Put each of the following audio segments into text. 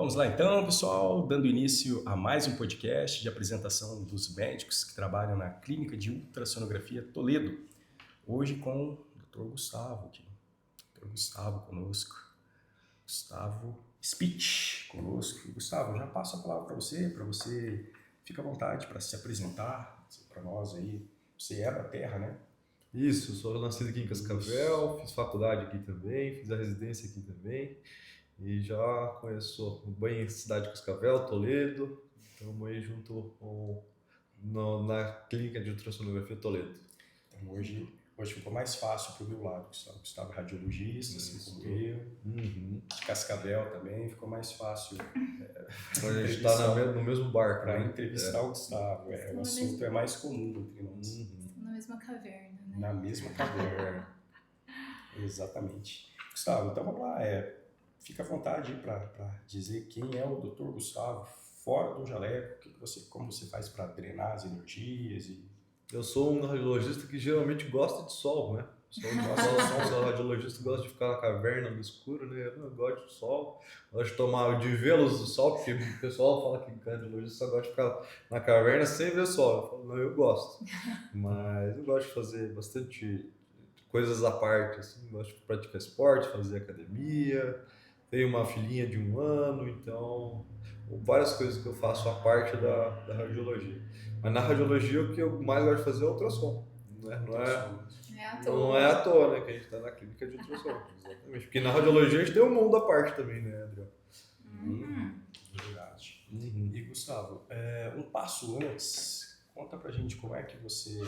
Vamos lá então, pessoal, dando início a mais um podcast de apresentação dos médicos que trabalham na Clínica de Ultrassonografia Toledo. Hoje com o Dr. Gustavo aqui. Dr. Gustavo conosco. Gustavo Spitz conosco. Gustavo, já passo a palavra para você fica à vontade para se apresentar para nós aí. Você é da terra, né? Isso, sou nascido aqui em Cascavel, fiz faculdade aqui também, fiz a residência aqui também e já conheço bem a cidade de Cascavel, Toledo, estamos aí junto na Clínica de Ultrassonografia Toledo. Então hoje ficou mais fácil para o meu lado, Gustavo é radiologista, assim como eu, de Cascavel também, ficou mais fácil. A gente está no mesmo barco. Para entrevistar o Gustavo, o assunto é mais comum entre nós. Na mesma caverna, né? Na mesma caverna. Exatamente. Gustavo, então vamos lá, fica à vontade para dizer quem é o Dr. Gustavo fora do jaleco, como você faz para drenar as energias Eu sou um radiologista que geralmente gosta de sol, né? Sou radiologista, gosta de ficar na caverna, no escuro, né? Eu não gosto de sol, gosto de tomar de vê-los do sol, porque o pessoal fala que radiologista só gosta de ficar na caverna sem ver sol. Eu falo, não, eu gosto, mas eu gosto de fazer bastante coisas à parte, assim, gosto de praticar esporte, fazer academia, tenho uma filhinha de 1 ano, então várias coisas que eu faço à parte da radiologia. Mas na radiologia o que eu mais gosto de fazer é ultrassom, né? Não é à toa, né, que a gente está na clínica de ultrassom, exatamente. Porque na radiologia a gente tem um mundo à parte também, né, Adriano? Verdade. E Gustavo, um passo antes, conta pra gente como é que você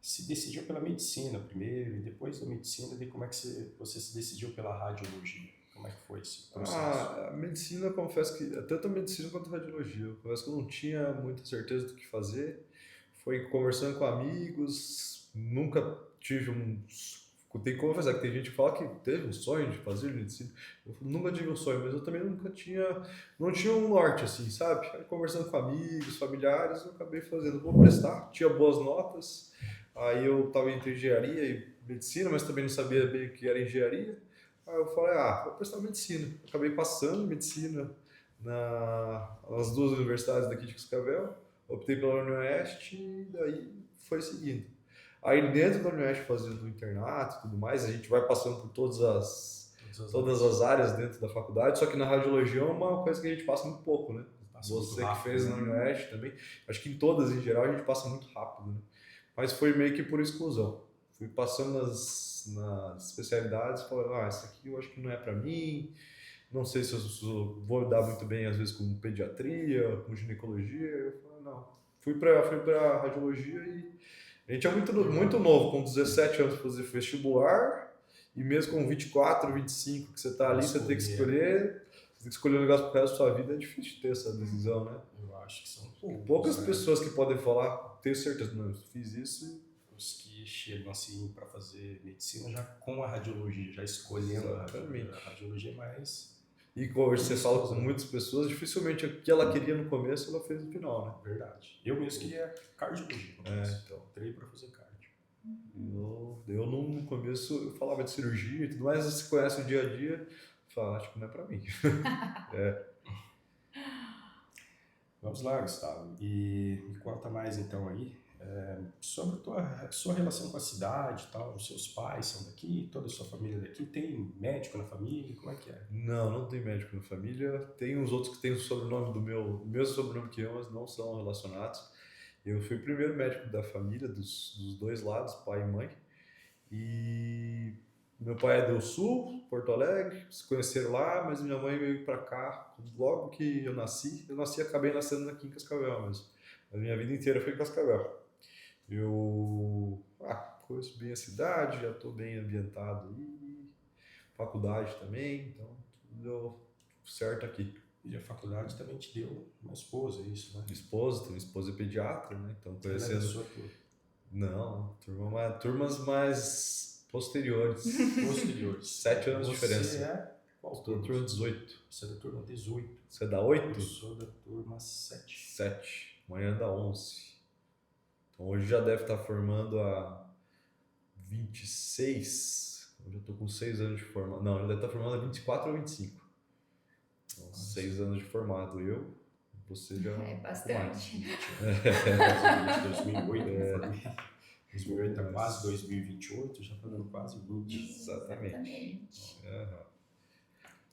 se decidiu pela medicina primeiro e depois da medicina, como é que você se decidiu pela radiologia? Como é que foi esse processo? A medicina, eu confesso que, tanto a medicina quanto a radiologia, eu confesso que eu não tinha muita certeza do que fazer. Foi conversando com amigos, nunca tive Tem que confessar que tem gente que fala que teve um sonho de fazer medicina. Eu nunca tive um sonho, mas eu também não tinha um norte, assim, sabe? Aí, conversando com amigos, familiares, eu acabei fazendo. Vou prestar, tinha boas notas, aí eu estava entre engenharia e medicina, mas também não sabia bem o que era engenharia. Aí eu falei, vou prestar medicina. Acabei passando medicina nas 2 universidades daqui de Cascavel, optei pela UniOeste e daí foi seguindo. Aí dentro da UniOeste fazendo o internato e tudo mais, a gente vai passando por todas as áreas dentro da faculdade, só que na radiologia é uma coisa que a gente passa muito pouco, né? Você que fez na UniOeste também, acho que em todas em geral a gente passa muito rápido, né? Mas foi meio que por exclusão. Fui passando nas especialidades, falando, isso aqui eu acho que não é para mim, não sei se eu vou dar muito bem às vezes com pediatria, com ginecologia. Eu falei, não. Fui para radiologia e a gente é muito novo, com 17 anos para fazer vestibular, e mesmo com 24, 25 que você está ali, você tem que escolher um negócio para o resto da sua vida, é difícil de ter essa decisão, né? Eu acho que são poucas pessoas que podem falar, tenho certeza, não, eu fiz isso. Os que chegam assim para fazer medicina já com a radiologia, já escolhendo a radiologia mais. E quando você fala com muitas pessoas, dificilmente o que ela queria no começo, ela fez no final, né? Verdade. Eu mesmo queria cardiologia. Então entrei para fazer cardio. Eu no começo eu falava de cirurgia e tudo mais, você conhece o dia a dia, fala, acho que não é para mim. Vamos lá, Gustavo. E me conta mais então aí sobre a sua relação com a cidade e tal. Os seus pais são daqui, toda a sua família é daqui. Tem médico na família? Como é que é? Não tem médico na família. Tem uns outros que têm o sobrenome o mesmo sobrenome que eu, mas não são relacionados. Eu fui o primeiro médico da família, dos 2 lados, pai e mãe. E meu pai é do Sul, Porto Alegre, se conheceram lá, mas minha mãe veio para cá logo que eu nasci. E acabei nascendo aqui em Cascavel mesmo. A minha vida inteira foi em Cascavel. Eu conheço bem a cidade, já estou bem ambientado aí, faculdade também, então tudo deu certo aqui. E a faculdade também te deu uma esposa, isso, né? Minha esposa é pediatra, né? Então conhecendo. Sua turma? Não, turmas mais posteriores. 7 anos de diferença. Você é qual turma? Turma 18. Você é da turma 18. Você é da 8? Eu sou da turma 7. 7. Amanhã dá 11. Então hoje já deve estar formando a 26. Hoje eu estou com 6 anos de formação. Não, já deve estar formando a 24 ou 25. São 6 anos de formado. Você já... É bastante. 2008, eu formei. 2008 é quase 2028, já está dando quase 20. Exatamente. Aham.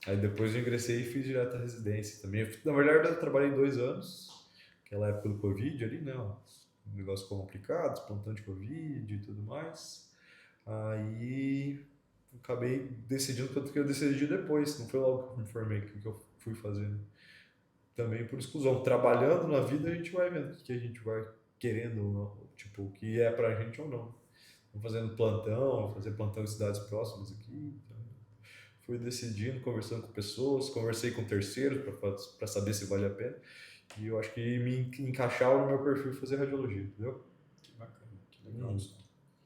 Aí depois eu ingressei e fiz direto a residência também. Na verdade, eu trabalhei 2 anos, aquela época do Covid ali, né? Um negócio complicado, plantão de Covid e tudo mais. Aí acabei decidindo que eu decidi depois, não foi logo que eu me formei que eu fui fazendo. Também por exclusão. Trabalhando na vida, a gente vai vendo o que a gente vai querendo ou não, tipo, o que é pra gente ou não. Tô fazendo plantão, vou fazer plantão em cidades próximas aqui. Então, fui decidindo, conversando com pessoas, conversei com terceiros para saber se vale a pena. E eu acho que me encaixava no meu perfil fazer radiologia, entendeu? Que bacana, que legal.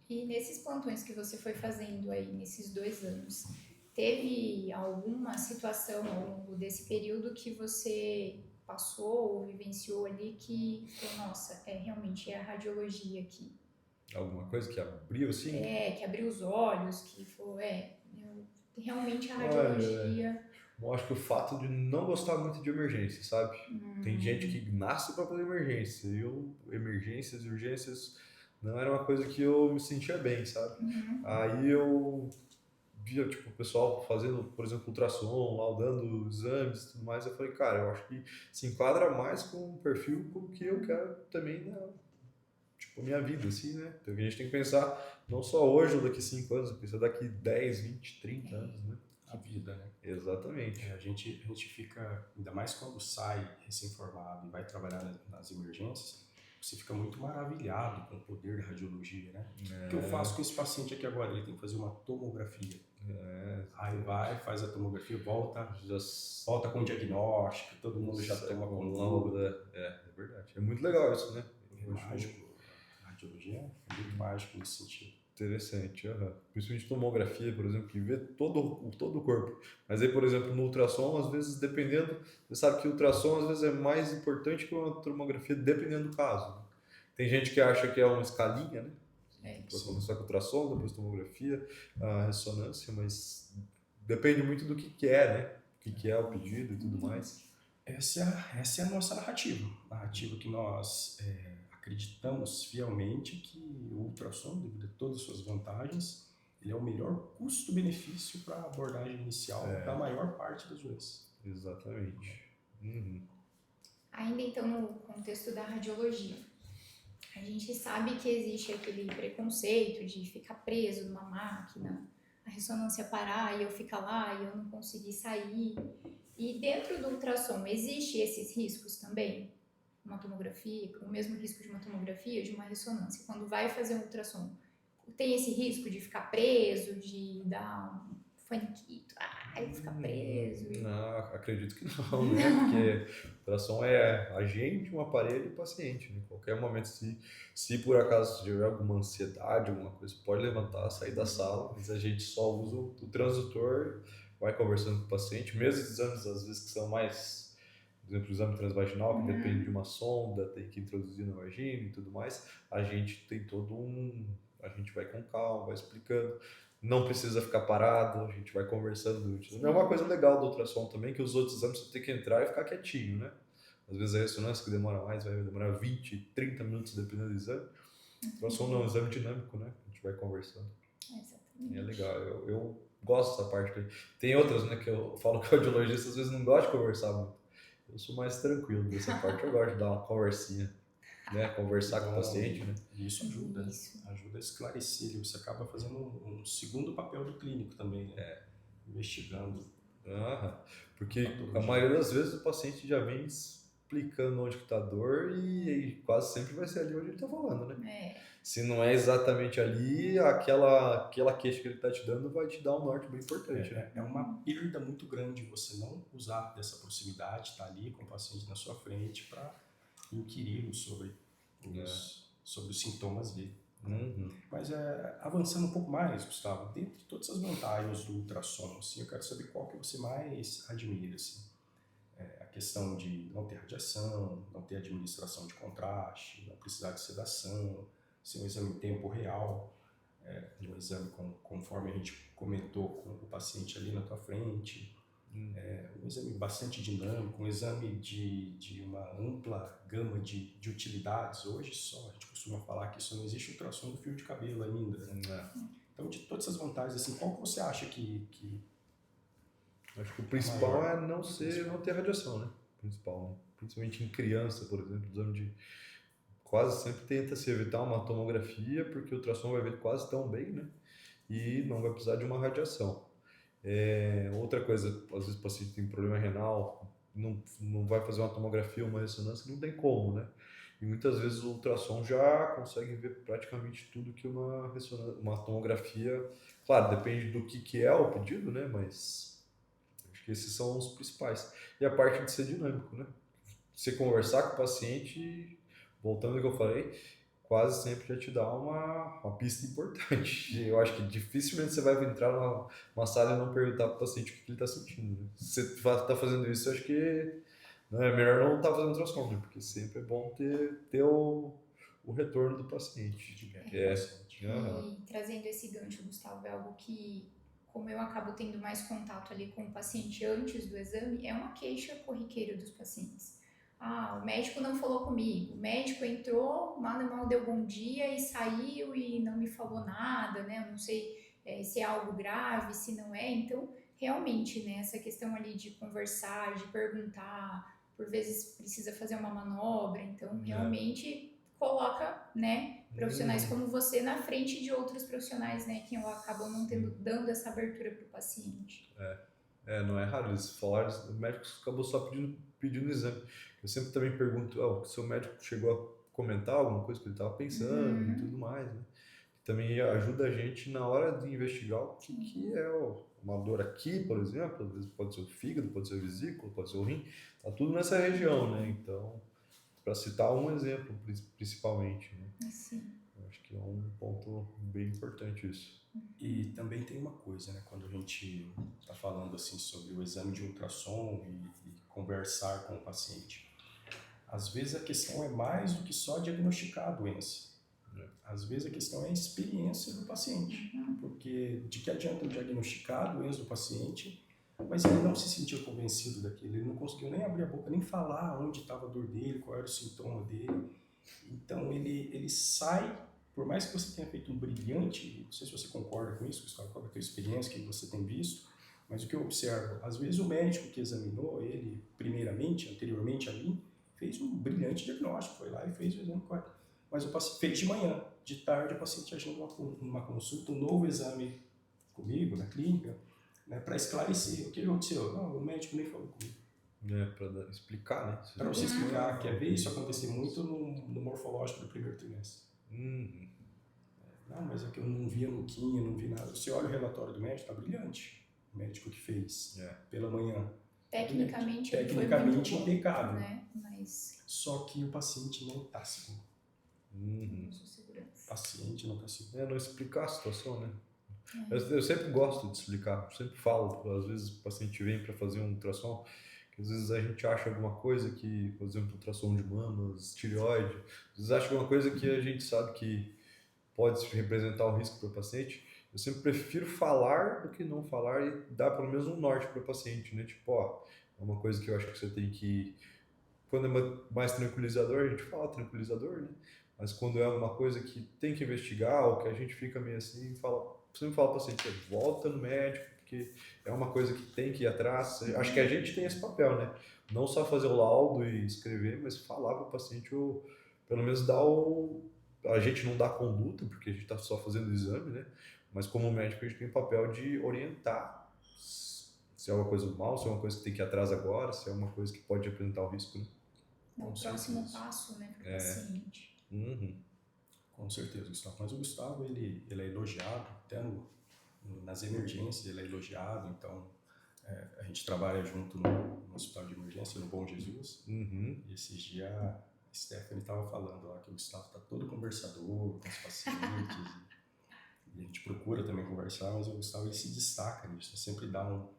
E nesses plantões que você foi fazendo aí, nesses 2 anos, teve alguma situação ao longo desse período que você passou ou vivenciou ali que falou, nossa, realmente é a radiologia aqui? Alguma coisa que abriu assim? Que abriu os olhos, que falou, realmente a Olha, radiologia... eu acho que o fato de não gostar muito de emergência, sabe? Tem gente que nasce para fazer emergência. Emergências e urgências não era uma coisa que eu me sentia bem, sabe? Aí eu via, tipo, o pessoal fazendo, por exemplo, ultrassom, laudando exames e tudo mais. Eu falei, cara, eu acho que se enquadra mais com o perfil com o que eu quero também tipo, minha vida, assim, né? Então a gente tem que pensar não só hoje ou daqui 5 anos, pensar daqui 10, 20, 30 anos, né? A vida, né? Exatamente. A gente fica, ainda mais quando sai recém-formado e vai trabalhar nas emergências, você fica muito maravilhado com o poder da radiologia, né? O que eu faço com esse paciente aqui agora? Ele tem que fazer uma tomografia. Aí vai, faz a tomografia, volta com o diagnóstico, todo mundo já toma conta. É verdade. É muito legal isso, né? É mágico. A radiologia é muito mágico nesse sentido. Interessante, principalmente tomografia, por exemplo, que vê todo o corpo. Mas aí, por exemplo, no ultrassom, às vezes, dependendo, você sabe que o ultrassom às vezes é mais importante que uma tomografia, dependendo do caso. Tem gente que acha que é uma escalinha, né? Para começar com ultrassom, depois tomografia, a ressonância, mas depende muito do que é, né? O que é o pedido e tudo mais. Essa é a nossa narrativa. Narrativa que nós acreditamos fielmente que o ultrassom, devido a todas as suas vantagens, ele é o melhor custo-benefício para a abordagem inicial da maior parte das doenças. Exatamente. Ainda então no contexto da radiologia, a gente sabe que existe aquele preconceito de ficar preso numa máquina, a ressonância parar e eu ficar lá e eu não conseguir sair. E dentro do ultrassom, existe esses riscos também? Uma tomografia, o mesmo risco de uma tomografia, de uma ressonância. Quando vai fazer um ultrassom, tem esse risco de ficar preso, de dar um faniquito, ficar preso? Não, acredito que não, né? Porque ultrassom é a gente, um aparelho e o paciente, né? Qualquer momento, se por acaso tiver alguma ansiedade, alguma coisa, pode levantar, sair da sala, mas a gente só usa o transdutor, vai conversando com o paciente, mesmo os exames, às vezes, que são mais, por exemplo, o exame transvaginal, que depende de uma sonda, tem que introduzir na vagina e tudo mais, a gente tem a gente vai com calma, vai explicando. Não precisa ficar parado, a gente vai conversando. É uma coisa legal do ultrassom também, que os outros exames você tem que entrar e ficar quietinho, né? Às vezes a ressonância que demora mais, vai demorar 20, 30 minutos dependendo do exame. O ultrassom não, é um exame dinâmico, né? A gente vai conversando. Exatamente. É legal, eu gosto dessa parte. Tem outras, né, que eu falo que o audiologista às vezes não gosta de conversar muito. Eu sou mais tranquilo dessa parte, eu gosto de dar uma conversinha. Né, conversar com o paciente, né? Isso ajuda, ajuda a esclarecer. Você acaba fazendo um segundo papel do clínico também, né? Investigando. Porque a maioria das vezes o paciente já vem explicando onde que está a dor e quase sempre vai ser ali onde ele está falando, né? Se não é exatamente ali, aquela queixa que ele está te dando vai te dar um norte bem importante, né? É uma perda muito grande você não usar dessa proximidade, estar ali com o paciente na sua frente para inquiri-lo sobre os sintomas dele. Mas avançando um pouco mais, Gustavo, dentro de todas as vantagens do ultrassom, assim, eu quero saber qual que você mais admira. Assim. A questão de não ter radiação, não ter administração de contraste, não precisar de sedação, ser um exame em tempo real, um exame conforme a gente comentou com o paciente ali na tua frente, Um exame bastante dinâmico, um exame de uma ampla gama de utilidades. Hoje só, a gente costuma falar que só não existe ultrassom do fio de cabelo ainda. Então, de todas essas vantagens, assim, qual que você acha que Acho que o principal maior? é não ter radiação, né? O principal, né? Principalmente em criança, por exemplo, o exame de quase sempre tenta se evitar uma tomografia, porque o ultrassom vai ver quase tão bem, né? E não vai precisar de uma radiação. Outra coisa, às vezes o paciente tem problema renal, não vai fazer uma tomografia ou uma ressonância, não tem como, né? E muitas vezes o ultrassom já consegue ver praticamente tudo que uma tomografia, claro, depende do que é o pedido, né? Mas acho que esses são os principais. E a parte de ser dinâmico, né? Você conversar com o paciente, voltando ao que eu falei, quase sempre já te dá uma pista importante. Eu acho que dificilmente você vai entrar numa sala e não perguntar para o paciente o que ele está sentindo. Né? Se você está fazendo isso, eu acho que é melhor não estar fazendo ultrassom, né? Porque sempre é bom ter o retorno do paciente. E trazendo esse gancho, Gustavo, é algo que, como eu acabo tendo mais contato ali com o paciente antes do exame, é uma queixa corriqueira dos pacientes. O médico não falou comigo, o médico entrou, mal e mal deu bom dia e saiu e não me falou nada, né? Eu não sei se é algo grave, se não é. Então, realmente, né, essa questão ali de conversar, de perguntar, por vezes precisa fazer uma manobra, então realmente coloca, né, profissionais como você na frente de outros profissionais, né, que acabam não dando essa abertura para o paciente. Não é raro eles falarem, o médico acabou só pedindo exame. Eu sempre também pergunto, se o médico chegou a comentar alguma coisa que ele estava pensando e tudo mais, né? Também ajuda a gente na hora de investigar o que é uma dor aqui, por exemplo, às vezes pode ser o fígado, pode ser a vesícula, pode ser o rim, tá tudo nessa região, né? Então, para citar um exemplo, principalmente, né? Sim. Eu acho que é um ponto bem importante isso. E também tem uma coisa, né? Quando a gente está falando assim sobre o exame de ultrassom e conversar com o paciente, às vezes a questão é mais do que só diagnosticar a doença. Às vezes a questão é a experiência do paciente, porque de que adianta eu diagnosticar a doença do paciente, mas ele não se sentiu convencido daquilo, ele não conseguiu nem abrir a boca, nem falar onde estava a dor dele, qual era o sintoma dele. Então ele sai, por mais que você tenha feito um brilhante, não sei se você concorda com isso, Gustavo, qual é a tua experiência que você tem visto, mas o que eu observo, às vezes o médico que examinou ele primeiramente, anteriormente a mim, fez um brilhante diagnóstico, foi lá e fez o exame correto. Mas o paciente fez de manhã, de tarde o paciente agenda uma consulta, um novo exame comigo, na clínica, né, para esclarecer o que aconteceu. Não, o médico nem falou comigo. Para explicar, né? Para você explicar, quer ver isso acontecer muito no morfológico do primeiro trimestre. Não, mas é que eu não vi a nuquinha, não vi nada. Você olha o relatório do médico, tá brilhante. O médico que fez pela manhã. Tecnicamente impecável. Né? Mas... Só que o paciente não está seguro. O paciente não está seguro. Não explicar a situação, né? Eu sempre gosto de explicar, sempre falo. Às vezes o paciente vem para fazer um ultrassom, que às vezes a gente acha alguma coisa que, por exemplo, ultrassom de mamas, tireoide, às vezes acha alguma coisa que a gente sabe que pode representar um risco para o paciente. Eu sempre prefiro falar do que não falar e dar pelo menos um norte para o paciente, né? Tipo, é uma coisa que eu acho que você tem que... Quando é mais tranquilizador, a gente fala tranquilizador, né? Mas quando é uma coisa que tem que investigar ou que a gente fica meio assim, sempre fala para o paciente, volta no médico, porque é uma coisa que tem que ir atrás. Acho que a gente tem esse papel, né? Não só fazer o laudo e escrever, mas falar para o paciente, ou pelo menos dar a gente não dá conduta, porque a gente está só fazendo o exame, né? Mas como médico a gente tem o papel de orientar se é uma coisa mal, se é uma coisa que tem que ir atrás agora, se é uma coisa que pode apresentar o risco, né? O próximo passo, né, para o paciente. Com certeza, Gustavo. Mas o Gustavo, ele é elogiado, até nas emergências ele é elogiado, então a gente trabalha junto no hospital de emergência, no Bom Jesus, e esses dias a Stephanie estava falando lá que o Gustavo está todo conversador com os pacientes, e a gente procura também conversar, mas o Gustavo ele se destaca nisso, sempre dá um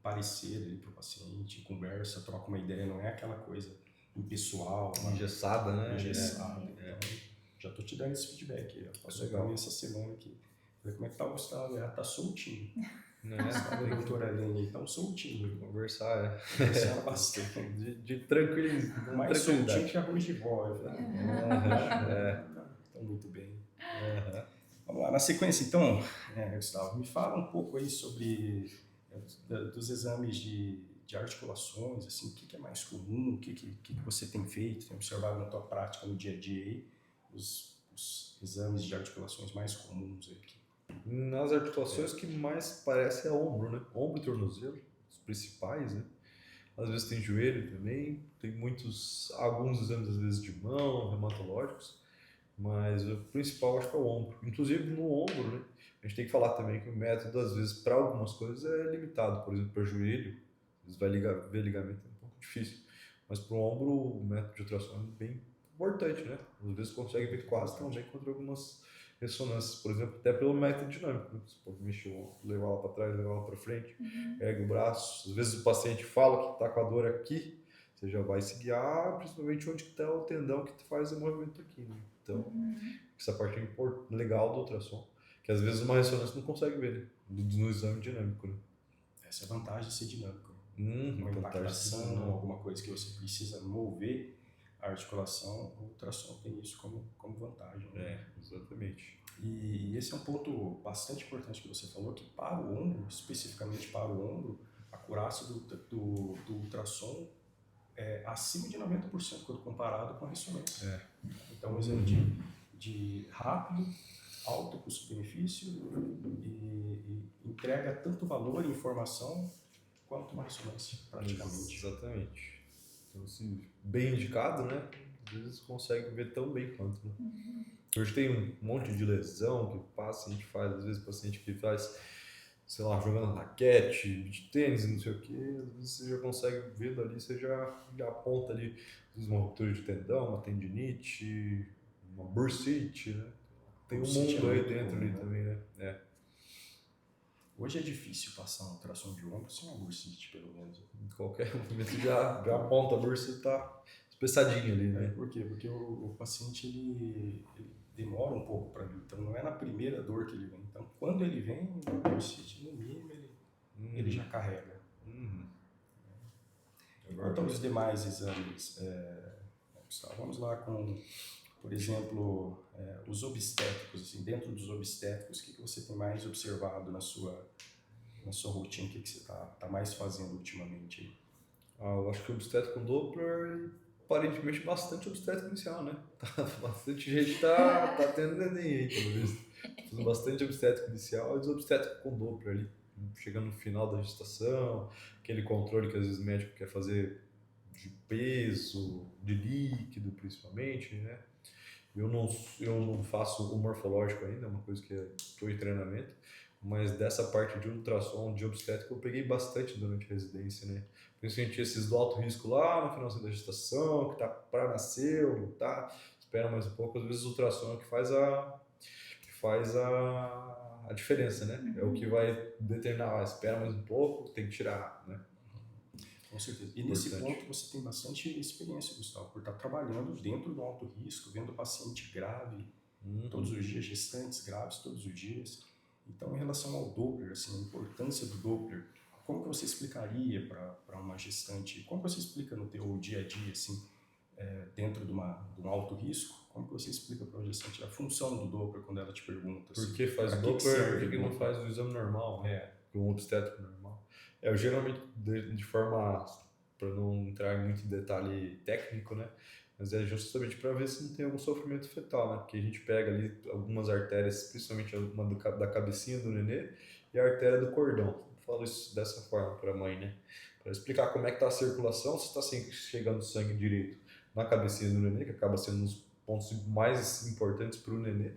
parecer ali para o paciente, conversa, troca uma ideia, não é aquela coisa impessoal, engessada, né? Engessada. Então, já tô te dando esse feedback. Passou legal essa semana aqui. Falei, como é que tá o Gustavo? Tá soltinho. A doutora Aline, então soltinho. Conversar, Conversar bastante. de tranquilidade. Mais soltinho que arroz de vó. Eu falei, então, muito bem. Vamos lá, na sequência, então, Gustavo, me fala um pouco aí sobre dos exames de articulações, assim, o que é mais comum, o que você tem feito, tem observado na tua prática no dia a dia aí, os exames de articulações mais comuns aí. Nas articulações que mais parece é ombro, né? Ombro e tornozelo, os principais, né? Às vezes tem joelho também, tem alguns exames às vezes de mão, reumatológicos, mas o principal acho que é o ombro. Inclusive no ombro, né? A gente tem que falar também que o método às vezes para algumas coisas é limitado, por exemplo, para joelho, às vezes vai ver ligamento é um pouco difícil, mas para o ombro o método de ultrassom é bem importante, né? Às vezes consegue ver quase tão bem contra algumas ressonâncias, por exemplo, até pelo método dinâmico, né? Você pode mexer, levar ela para trás, levar ela para frente, ergue o braço. Às vezes o paciente fala que está com a dor aqui, você já vai se guiar, principalmente onde está o tendão que faz o movimento aqui, né? Então, essa parte é legal do ultrassom, que às vezes uma ressonância não consegue ver, né? No exame dinâmico, né? Essa é a vantagem de ser dinâmico. Uma impactação, alguma coisa que você precisa mover a articulação, o ultrassom tem isso como vantagem. Né? Exatamente. E esse é um ponto bastante importante que você falou, que para o ombro, especificamente para o ombro, a acurácia do ultrassom é acima de 90% quando comparado com a ressonância. Então, um exame de rápido, alto custo-benefício e entrega tanto valor e informação quanto uma ressonância, praticamente. Exatamente. Então, assim, bem indicado, né? Às vezes consegue ver tão bem quanto, né? Hoje tem um monte de lesão que o paciente faz, às vezes o paciente que faz, sei lá, jogando raquete, de tênis, não sei o que, às vezes você já consegue ver dali, você já aponta ali, às vezes uma ruptura de tendão, uma tendinite, uma bursite, né? Tem um mundo aí dentro ali também, né? Hoje é difícil passar um ultrassom de ombro sem uma bursite, pelo menos. Em qualquer momento já aponta a bursite, tá espessadinho ali, né? Por quê? Porque o paciente ele demora um pouco para vir, então não é na primeira dor que ele vem. Então quando ele vem, o bursite no mínimo ele já carrega. Quanto aos demais exames, Gustavo, vamos lá com, por exemplo, os obstétricos. Assim, dentro dos obstétricos, o que você tem mais observado na sua rotina? O que você está mais fazendo ultimamente aí? Eu acho que o obstétrico Doppler, aparentemente bastante obstétrico inicial, né? Bastante gente tá tendo neném aí, pelo visto. Fazendo bastante obstétrico inicial e os obstétricos com Doppler ali, chegando no final da gestação, aquele controle que às vezes o médico quer fazer de peso, de líquido principalmente, né? Eu não faço o morfológico ainda, é uma coisa que estou em treinamento, mas dessa parte de ultrassom, de obstétrico, eu peguei bastante durante a residência, né? Principalmente esses do alto risco lá no finalzinho da gestação, que tá para nascer ou tá, espera mais um pouco, às vezes o ultrassom é o que faz a diferença, né? É o que vai determinar, espera mais um pouco, tem que tirar, né? Com certeza. E nesse ponto você tem bastante experiência, Gustavo, por estar trabalhando dentro do alto risco, vendo paciente grave todos os dias, gestantes graves todos os dias. Então, em relação ao Doppler, assim, a importância do Doppler, como que você explicaria para uma gestante? Como que você explica no teu dia a dia, assim, dentro de um alto risco? Como que você explica para uma gestante a função do Doppler quando ela te pergunta? Assim, por que faz o Doppler, por que não faz o exame normal, né? Um obstétrico normal. Eu geralmente, de forma, para não entrar muito em detalhe técnico, né? Mas é justamente para ver se não tem algum sofrimento fetal, né? Porque a gente pega ali algumas artérias, principalmente uma da cabecinha do nenê e a artéria do cordão. Eu falo isso dessa forma para a mãe, né? Para explicar como é que está a circulação, se está chegando sangue direito na cabecinha do nenê, que acaba sendo um dos pontos mais importantes para o nenê,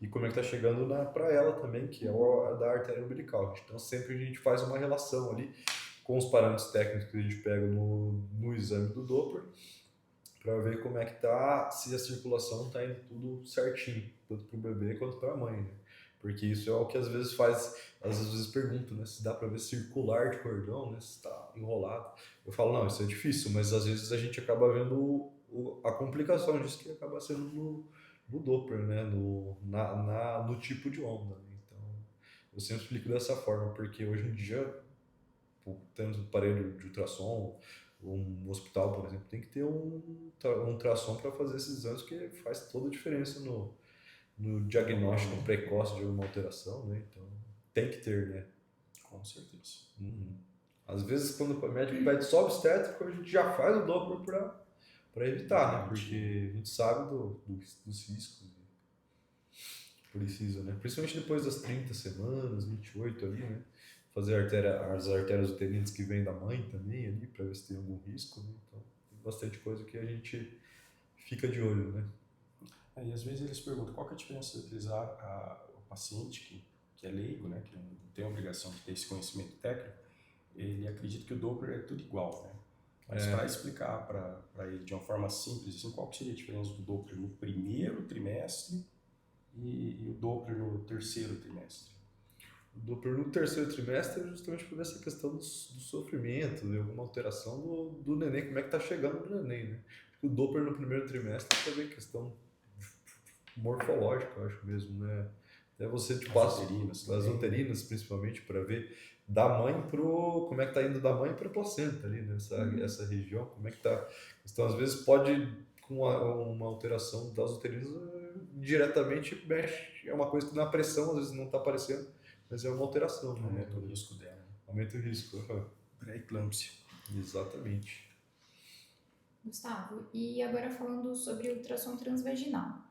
e como é que está chegando para ela também, que é a da artéria umbilical. Então sempre a gente faz uma relação ali com os parâmetros técnicos que a gente pega no exame do Doppler, para ver como é que tá, se a circulação está indo tudo certinho, tanto para o bebê quanto para a mãe, né? Porque isso é o que às vezes às vezes pergunto, né, se dá para ver circular de cordão, né, se está enrolado. Eu falo, não, isso é difícil, mas às vezes a gente acaba vendo a complicação disso, que acaba sendo no Doppler, né, no tipo de onda, né? Então eu sempre explico dessa forma, porque hoje em dia, tendo aparelho de ultrassom, um hospital, por exemplo, tem que ter um ultrassom para fazer esses exames, que faz toda a diferença no diagnóstico precoce de alguma alteração, né? Então, tem que ter, né? Com certeza. Uhum. Às vezes, quando o médico pede só obstétrico, a gente já faz o Doppler para evitar, né? Porque a gente sabe dos riscos. Precisa, né? Principalmente depois das 30 semanas, 28 ali, né? Fazer as artérias uterinas que vêm da mãe também ali, para ver se tem algum risco, né? Então, tem bastante coisa que a gente fica de olho, né? E às vezes eles perguntam qual que é a diferença de utilizar o paciente que é leigo, né, que não tem a obrigação de ter esse conhecimento técnico, ele acredita que o Doppler é tudo igual, né? Mas para explicar para ele de uma forma simples, assim, qual que seria a diferença do Doppler no primeiro trimestre e o Doppler no terceiro trimestre? O Doppler no terceiro trimestre é justamente por essa questão do sofrimento, de alguma alteração do neném, como é que tá chegando no neném, né? O Doppler no primeiro trimestre também é questão morfológica, eu acho mesmo, né? Até você te passa as uterinas, principalmente, para ver da mãe como é que tá indo da mãe para a placenta ali, essa região, como é que tá. Então, às vezes pode, com uma alteração das uterinas, diretamente mexe, é uma coisa que na pressão às vezes não está aparecendo, mas é uma alteração, né? Aumenta o risco dela. Aumenta o risco. Pré-eclâmpsia. Exatamente. Gustavo, e agora falando sobre ultrassom transvaginal.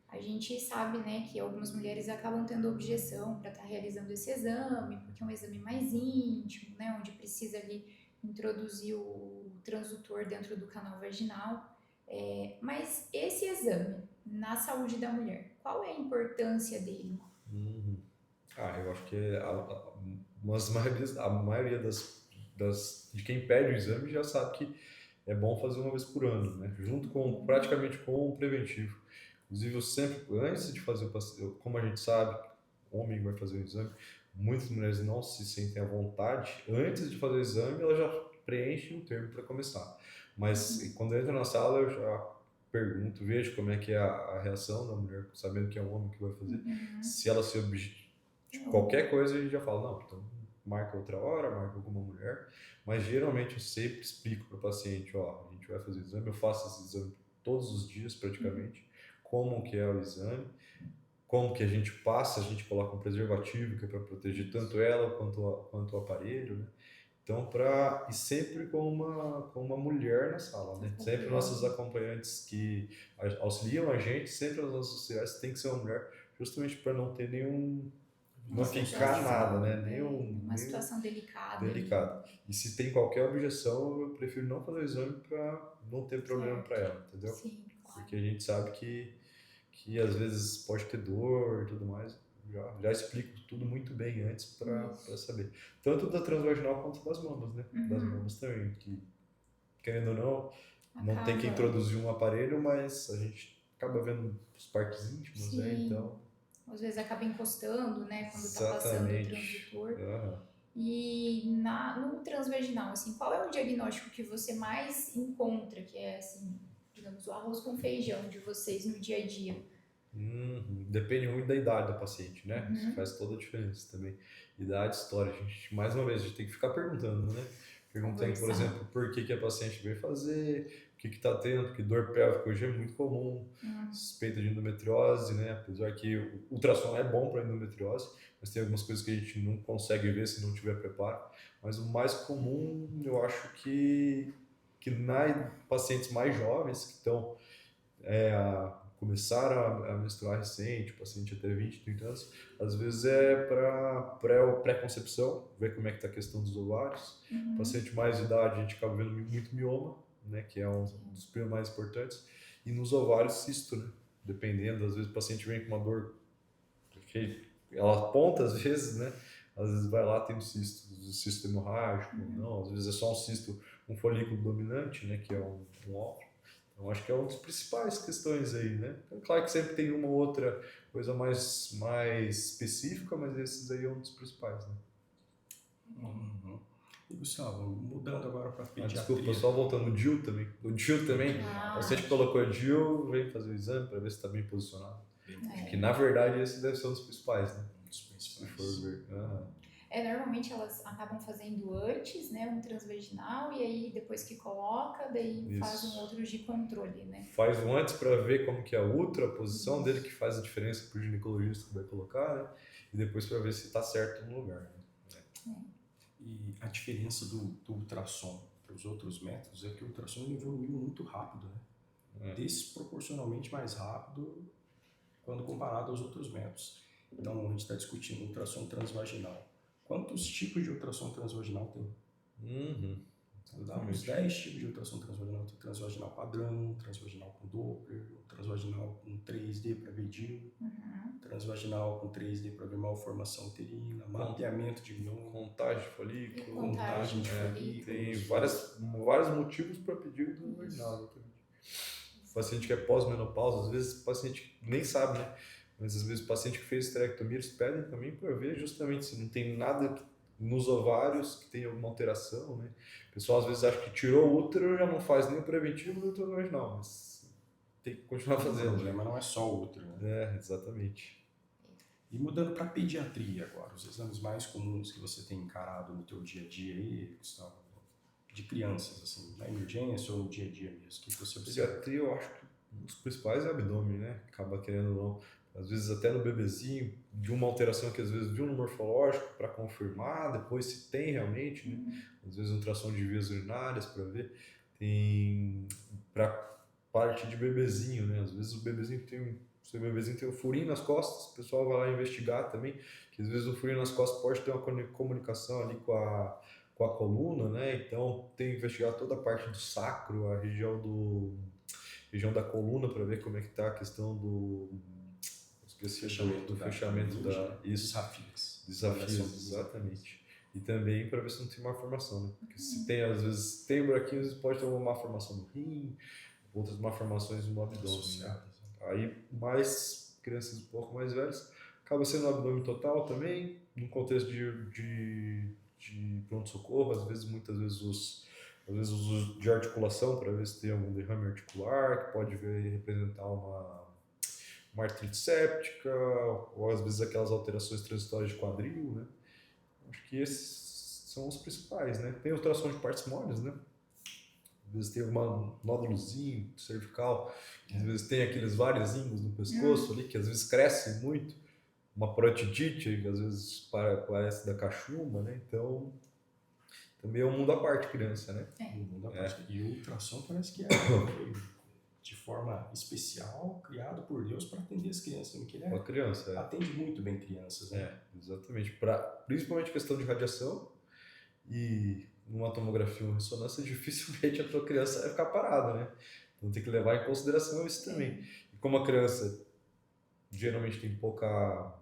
A gente sabe, né, que algumas mulheres acabam tendo objeção para estar realizando esse exame, porque é um exame mais íntimo, né, onde precisa ali introduzir o transdutor dentro do canal vaginal. Mas esse exame, na saúde da mulher, qual é a importância dele? Eu acho que a maioria de quem pede o exame já sabe que é bom fazer uma vez por ano, né? Junto praticamente com o preventivo. Inclusive, eu sempre, antes de fazer como a gente sabe, o homem vai fazer o exame, muitas mulheres não se sentem à vontade. Antes de fazer o exame, ela já preenche um termo para começar. Mas quando entra na sala, eu já pergunto, vejo como é que é a reação da mulher, sabendo que é um homem que vai fazer. Se ela se qualquer coisa, a gente já fala, não, então marca outra hora, marca alguma mulher. Mas geralmente eu sempre explico para o paciente, ó, a gente vai fazer o exame, eu faço esse exame todos os dias praticamente, como que é o exame, como que a gente passa, a gente coloca um preservativo que é para proteger tanto ela quanto o aparelho, né? Então, e sempre com uma mulher na sala, né? Sempre nossos acompanhantes que auxiliam a gente, sempre as nossas auxiliares tem que ser uma mulher, justamente para não ter não ficar nada, né? Uma situação delicada. E se tem qualquer objeção, eu prefiro não fazer o exame para não ter problema para ela, entendeu? Sim, claro. Porque a gente sabe que às vezes pode ter dor e tudo mais. Já explico tudo muito bem antes para saber. Tanto da transvaginal quanto das mamas, né? Das mamas também, que querendo ou não tem que introduzir um aparelho, mas a gente acaba vendo os partes íntimos, né? Então, às vezes acaba encostando, né, quando está passando o transdutor. E no transvaginal, assim, qual é o diagnóstico que você mais encontra, que é, assim, digamos, o arroz com feijão de vocês no dia a dia? Depende muito da idade do paciente, né? Isso faz toda a diferença também. Idade, história. A gente, mais uma vez, a gente tem que ficar perguntando, né? Perguntando, por exemplo, por que a paciente veio fazer, o que está tendo, porque dor pélvica hoje é muito comum, suspeita de endometriose, né? Apesar que o ultrassom é bom para endometriose, mas tem algumas coisas que a gente não consegue ver se não tiver preparo. Mas o mais comum, eu acho que pacientes mais jovens que estão começaram a menstruar recente, o paciente até 20, 30 anos, às vezes é para pré-concepção, ver como é que está a questão dos ovários. Paciente mais de idade, a gente acaba vendo muito mioma, né, que é um dos primeiros mais importantes, e nos ovários cisto, né, dependendo, às vezes o paciente vem com uma dor que ela aponta às vezes, né, às vezes vai lá, tem um cisto hemorrágico, não, às vezes é só um cisto, um folículo dominante, né, que é um óvulo. Então, acho que é uma das principais questões aí, né? Então, claro que sempre tem uma outra coisa mais específica, mas esses aí é um dos principais, né? E, Gustavo, mudando agora para pediatria. Desculpa, só voltando, o DIU também. O DIU também, o paciente colocou o DIU, vem fazer o exame para ver se está bem posicionado. Que, na verdade, esse deve ser um dos principais, né? os Se principais. for ver. Normalmente elas acabam fazendo antes, né, um transvaginal, e aí depois que coloca, daí faz um Isso. outro de controle, né? Faz um antes para ver como que é a útero, a posição dele, que faz a diferença pro ginecologista que vai colocar, né? E depois para ver se tá certo no lugar. Né? E a diferença do ultrassom para os outros métodos é que o ultrassom evoluiu muito rápido, né? Desproporcionalmente mais rápido quando comparado aos outros métodos. Então, a gente está discutindo ultrassom transvaginal. Quantos tipos de ultrassom transvaginal tem? Dá uns 10 tipos de ultrassom transvaginal. Tem transvaginal padrão, transvaginal com Doppler, transvaginal com 3D para ver DIU, transvaginal com 3D para ver malformação uterina, mapeamento de mioma, Contagem de folículo, contagem de folículos. tem vários motivos para pedir o transvaginal, exatamente. O paciente que é pós-menopausa, às vezes o paciente nem sabe, né? Mas às vezes o paciente que fez esterectomia, eles pedem também para ver justamente se não tem nada nos ovários que tem alguma alteração, né? O pessoal às vezes acha que tirou o útero, já não faz nem o preventivo nem o transvaginal, mas tem que continuar fazendo. O problema não é só o útero, né? Exatamente. E mudando para pediatria agora, os exames mais comuns que você tem encarado no teu dia a dia aí, Gustavo, de crianças, assim, na emergência ou no dia a dia mesmo, o que você observa? Pediatria, eu acho que um dos principais é o abdômen, né? Acaba querendo ou não, às vezes até no bebezinho, de uma alteração que às vezes viu no morfológico para confirmar, depois se tem realmente, né? Às vezes ultrassom de vias urinárias para ver. Tem para parte de bebezinho, né? Às vezes o bebezinho seu bebezinho tem um furinho nas costas, o pessoal vai lá investigar também, que às vezes o furinho nas costas pode ter uma comunicação ali com a coluna, né? Então tem que investigar toda a parte do sacro, a região da coluna para ver como é que tá a questão do fechamento da desafios, exatamente. E também para ver se não tem malformação, né? Porque se tem, às vezes tem buraquinhos, pode ter uma malformação no rim, outras malformações no abdômen. Né? Aí mais crianças um pouco mais velhas, acaba sendo o abdômen total também, no contexto de pronto-socorro, muitas vezes os usos de articulação para ver se tem algum derrame articular, que pode representar uma artrite séptica, ou às vezes aquelas alterações transitórias de quadril, né? Acho que esses são os principais, né? Tem ultrassom de partes moles, né? Às vezes tem um nódulozinho cervical, às vezes tem aqueles variozinhos no pescoço ali, que às vezes crescem muito, uma parotidite, que às vezes parece da cachumba, né? Então, também é um mundo à parte criança, né? Um mundo à parte. E o ultrassom parece que é de forma especial, criado por Deus para atender as crianças, porque ele criança, atende muito bem crianças, né? Exatamente. Principalmente questão de radiação e numa tomografia ou ressonância, dificilmente a tua criança vai ficar parada, né? Então tem que levar em consideração isso também. E como a criança geralmente tem pouca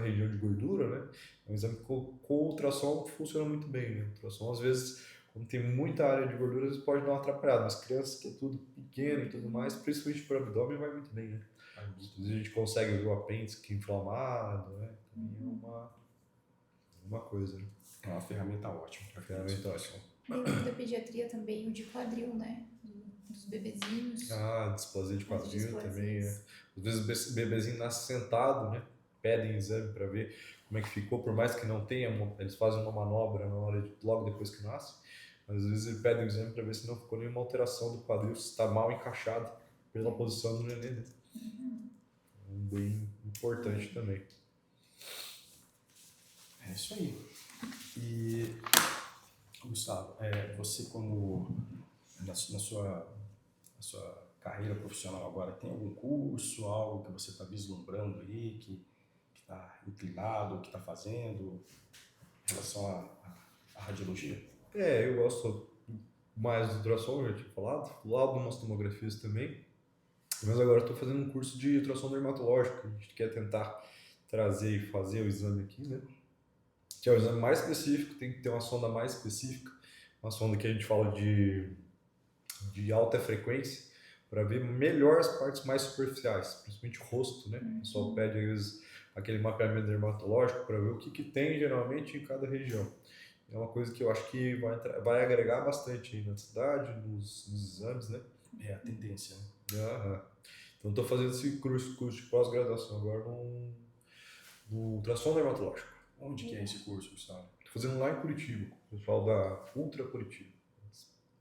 região de gordura, né? É um exame com ultrassom funciona muito bem, né? O ultrassom, às vezes, quando tem muita área de gordura, às vezes pode dar uma atrapalhada, mas crianças que é tudo pequeno e tudo mais, principalmente para o abdômen, vai muito bem, né? Às vezes a gente consegue ver o apêndice que é inflamado, né? Também é uma coisa, né? É uma ferramenta ótima. Ferramenta ótima. Dentro da pediatria também o de quadril, né? Dos bebezinhos. Displasia de quadril também, né? Às vezes o bebezinho nasce sentado, né? Pedem exame para ver como é que ficou, por mais que não tenha, eles fazem uma manobra na hora logo depois que nasce, mas às vezes ele pede o exame para ver se não ficou nenhuma alteração do quadril, se está mal encaixado pela posição do neném, né? Bem importante também. É isso aí. E, Gustavo, você como na sua carreira profissional agora, tem algum curso, algo que você está vislumbrando aí, que está inclinado, que está fazendo em relação à radiologia? Eu gosto mais do ultrassom, eu já tinha falado, lá de umas tomografias também, mas agora estou fazendo um curso de ultrassom dermatológico, a gente quer tentar trazer e fazer o exame aqui, né? Que é o exame mais específico, tem que ter uma sonda mais específica, uma sonda que a gente fala de alta frequência, para ver melhor as partes mais superficiais, principalmente o rosto, né? O pessoal pede, às vezes, aquele mapeamento dermatológico para ver o que tem geralmente em cada região. É uma coisa que eu acho que vai agregar bastante aí na cidade, nos exames, né? É a tendência, né? Então estou fazendo esse curso de pós-graduação agora no ultrassom dermatológico. Onde que é esse curso, Gustavo? Estou fazendo lá em Curitiba, o pessoal da Ultra Curitiba.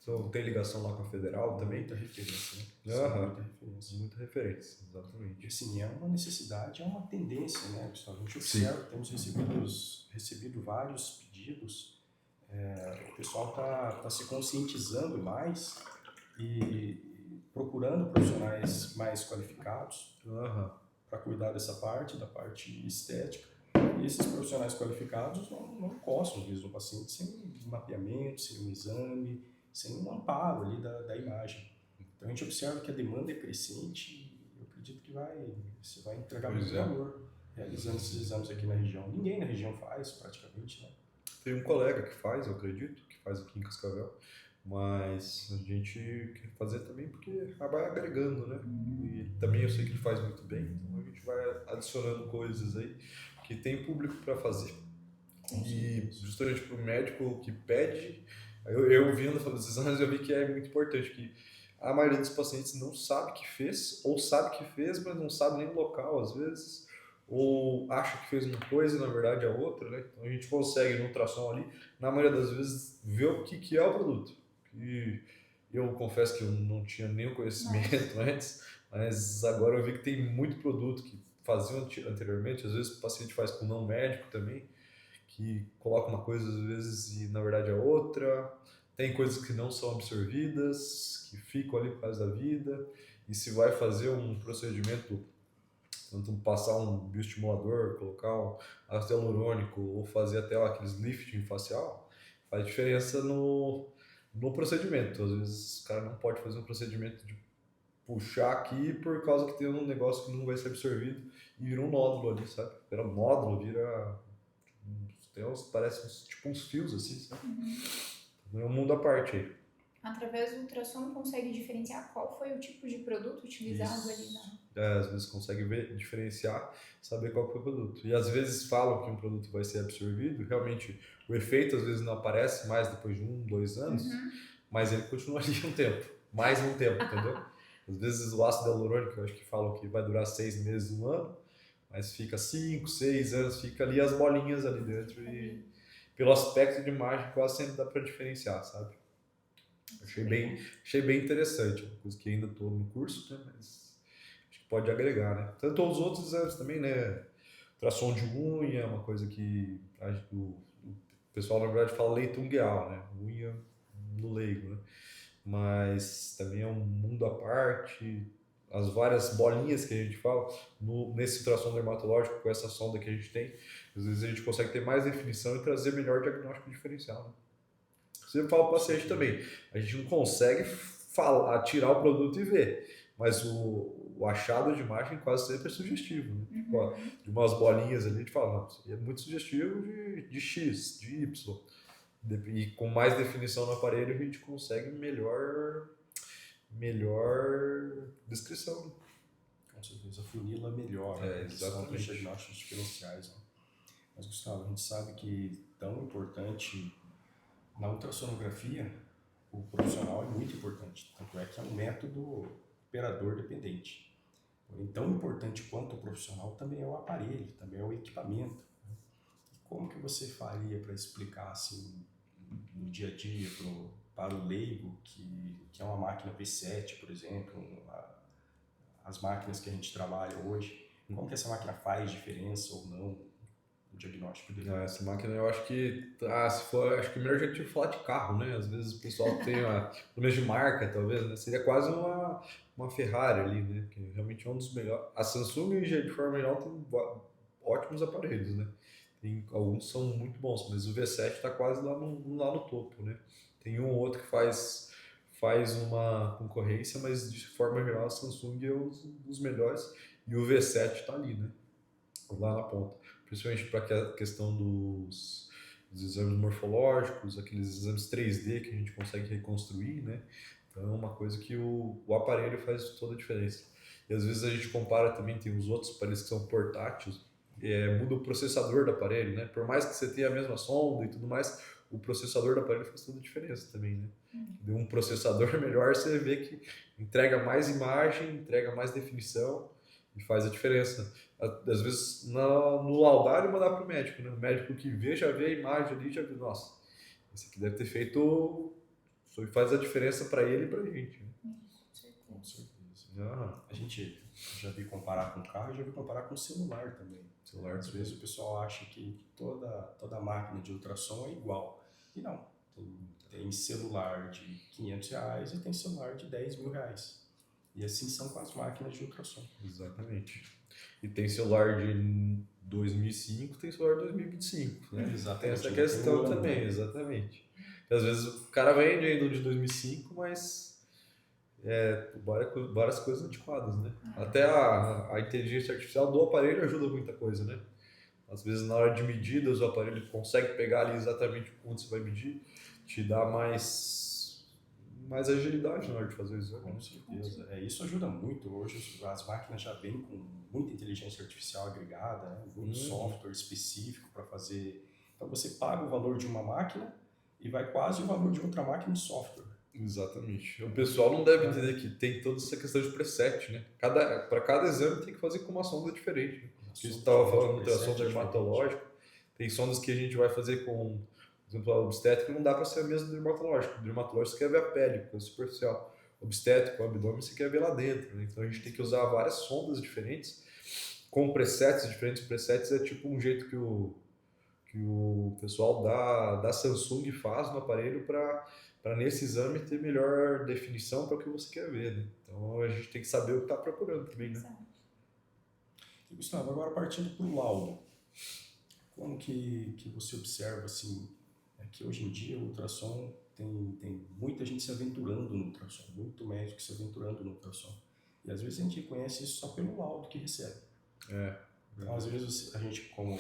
Então, tem ligação lá com a Federal também. Muita referência, né? Aham. Muita referência. Muita referência, exatamente. E assim, é uma necessidade, é uma tendência, né, Gustavo? A gente Sim. observa, temos recebido vários pedidos, o pessoal está se conscientizando mais e procurando profissionais mais qualificados Aham. para cuidar dessa parte, da parte estética. E esses profissionais qualificados não encostam, às vezes, no paciente sem um mapeamento, sem um exame, sem um amparo ali da imagem. Então a gente observa que a demanda é crescente e eu acredito que você vai entregar Pois muito é. valor realizando esses exames aqui na região. Ninguém na região faz, praticamente, né? Tem um colega que faz, eu acredito, que faz aqui em Cascavel, mas a gente quer fazer também porque vai agregando, né? E também eu sei que ele faz muito bem, então a gente vai adicionando coisas aí que tem público para fazer. E justamente para o médico que pede, eu vendo os exames, eu vi que é muito importante, que a maioria dos pacientes não sabe que fez, ou sabe que fez, mas não sabe nem o local, às vezes, ou acha que fez uma coisa e na verdade é outra, né? Então a gente consegue no ultrassom ali, na maioria das vezes, ver o que é o produto. E eu confesso que eu não tinha nenhum conhecimento antes, mas agora eu vi que tem muito produto que faziam anteriormente, às vezes o paciente faz com não médico também, que coloca uma coisa às vezes e na verdade é outra. Tem coisas que não são absorvidas, que ficam ali por causa da vida. E se vai fazer um procedimento, tanto passar um bioestimulador, colocar um ácido hialurônico ou fazer até aqueles lifting facial, faz diferença no procedimento. Às vezes o cara não pode fazer um procedimento de puxar aqui por causa que tem um negócio que não vai ser absorvido e vira um nódulo ali, sabe? Vira um nódulo, parece tipo uns fios assim, sabe? É um mundo à parte aí. Através do ultrassom consegue diferenciar qual foi o tipo de produto utilizado ali na... Às vezes consegue diferenciar, saber qual foi o produto. E às vezes falam que um produto vai ser absorvido, realmente o efeito às vezes não aparece mais depois de 1, 2 anos, mas ele continua ali mais um tempo, entendeu? Às vezes o ácido hialurônico, eu acho que falam que vai durar 6 meses, 1 ano, mas fica 5, 6 anos, fica ali as bolinhas ali dentro e pelo aspecto de imagem quase sempre dá para diferenciar, sabe? Achei bem interessante, uma coisa que ainda estou no curso, né? Mas acho que pode agregar, né? Tanto aos outros exames também, né? Tração de unha, uma coisa que o pessoal na verdade fala leito ungueal, né? Unha no leigo, né? Mas também é um mundo à parte. As várias bolinhas que a gente fala nesse ultrassom dermatológico, com essa sonda que a gente tem, às vezes a gente consegue ter mais definição e trazer melhor diagnóstico diferencial, né? Você fala para o paciente também, a gente não consegue tirar o produto e ver, mas o achado de imagem quase sempre é sugestivo, né? Tipo, de umas bolinhas ali, a gente fala, não, isso é muito sugestivo de X, de Y. E com mais definição no aparelho a gente consegue melhor descrição. Né? Com certeza, funila melhor, exatamente. Os diagnósticos diferenciais. Né? Mas, Gustavo, a gente sabe que tão importante na ultrassonografia, o profissional é muito importante. Tanto é que é um método operador dependente. Porém, tão importante quanto o profissional também é o aparelho, também é o equipamento. Né? E como que você faria para explicar assim, no dia a dia para o leigo, que é uma máquina V7, por exemplo, as máquinas que a gente trabalha hoje, como que essa máquina faz diferença ou não no diagnóstico dele? Essa máquina eu acho que, acho que melhor a gente falar de carro, né? Às vezes o pessoal tem problemas de marca, talvez, né? Seria quase uma Ferrari ali, né? Que realmente é um dos melhores. A Samsung, de forma geral, tem ótimos aparelhos, né? Alguns são muito bons, mas o V7 está quase lá no topo, né? Tem um ou outro que faz uma concorrência, mas de forma geral a Samsung é um dos melhores e o V7 está ali, né? Lá na ponta. Principalmente para a questão dos exames morfológicos, aqueles exames 3D que a gente consegue reconstruir, né? Então é uma coisa que o aparelho faz toda a diferença. E às vezes a gente compara também, tem os outros aparelhos que são portáteis, muda o processador do aparelho, né? Por mais que você tenha a mesma sonda e tudo mais, o processador do aparelho faz toda a diferença também, né? De um processador melhor, você vê que entrega mais imagem, entrega mais definição E faz a diferença. Às vezes, no laudar e mandar para o médico, né? O médico que vê, já vê a imagem ali, já vê, nossa, esse aqui deve ter feito, isso faz a diferença para ele e para a gente. Né? Com certeza. Ah, A gente já vi comparar com carro, já vi comparar com celular também. celular, Às vezes o pessoal acha que toda máquina de ultrassom é igual. E não. Tem celular de R$ 500 e tem celular de R$ 10.000. E assim são com as máquinas de ultrassom. exatamente. E tem celular de 2005, tem celular de 2025, né? Exatamente. Tem essa questão também, exatamente. E às vezes o cara vende ainda o de 2005, mas várias coisas antiquadas, né? Até a inteligência artificial do aparelho ajuda muita coisa, né? Às vezes na hora de medidas o aparelho consegue pegar ali exatamente onde você vai medir, te dá mais agilidade na hora de fazer o exame. Com certeza. Isso ajuda muito. Hoje as máquinas já vêm com muita inteligência artificial agregada, né? Muito software específico para fazer. Então você paga o valor de uma máquina e vai quase o valor de outra máquina em software. Exatamente. O pessoal não deve entender que tem toda essa questão de preset, né? Para cada exame tem que fazer com uma sonda diferente. Né? A gente estava falando do ultrassom dermatológico, tem sondas que a gente vai fazer com, por exemplo, a obstétrica não dá para ser a mesma do dermatológico. O dermatológico você quer ver a pele, porque é superficial. O obstétrico, o abdômen, você quer ver lá dentro. Né? Então a gente tem que usar várias sondas diferentes, com presets diferentes. Presets é tipo um jeito que o pessoal da Samsung faz no aparelho para nesse exame ter melhor definição para o que você quer ver, né? Então a gente tem que saber o que está procurando também, né? E, Gustavo, agora partindo para o laudo, como que você observa assim, que hoje em dia o ultrassom tem muita gente se aventurando no ultrassom, muito médico se aventurando no ultrassom. E às vezes a gente conhece isso só pelo laudo que recebe. Então, às vezes a gente, como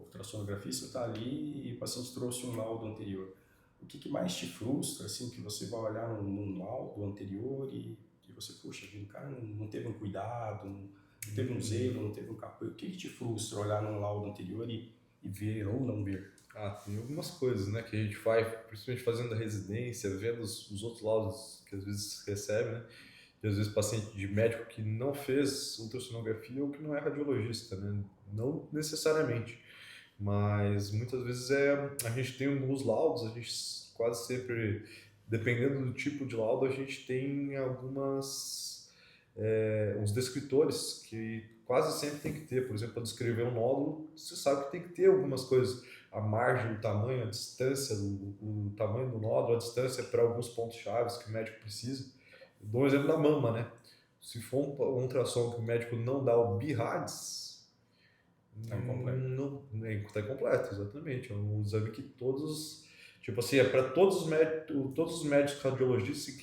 ultrassonografista, está ali e o paciente trouxe um laudo anterior. O que mais te frustra, assim, que você vai olhar num laudo anterior e você, puxa vida, o cara não teve um cuidado, não teve um zelo, não teve um capoeiro. O que te frustra olhar num laudo anterior e ver ou não ver? Tem algumas coisas, né, que a gente faz, principalmente fazendo a residência, vendo os outros laudos que às vezes recebe, né? E às vezes paciente de médico que não fez ultrassonografia ou que não é radiologista, né? Não necessariamente. Mas muitas vezes a gente tem alguns laudos, a gente quase sempre, dependendo do tipo de laudo, a gente tem uns descritores que quase sempre tem que ter. Por exemplo, para descrever um nódulo, você sabe que tem que ter algumas coisas, a margem, o tamanho, a distância, o tamanho do nódulo, a distância para alguns pontos chaves que o médico precisa. Eu dou um exemplo da mama, né? Se for um ultrassom que o médico não dá o BIRADS, Está incompleto. Não, está incompleto, exatamente. É um exame que todos, tipo assim, é para todos os médicos radiologistas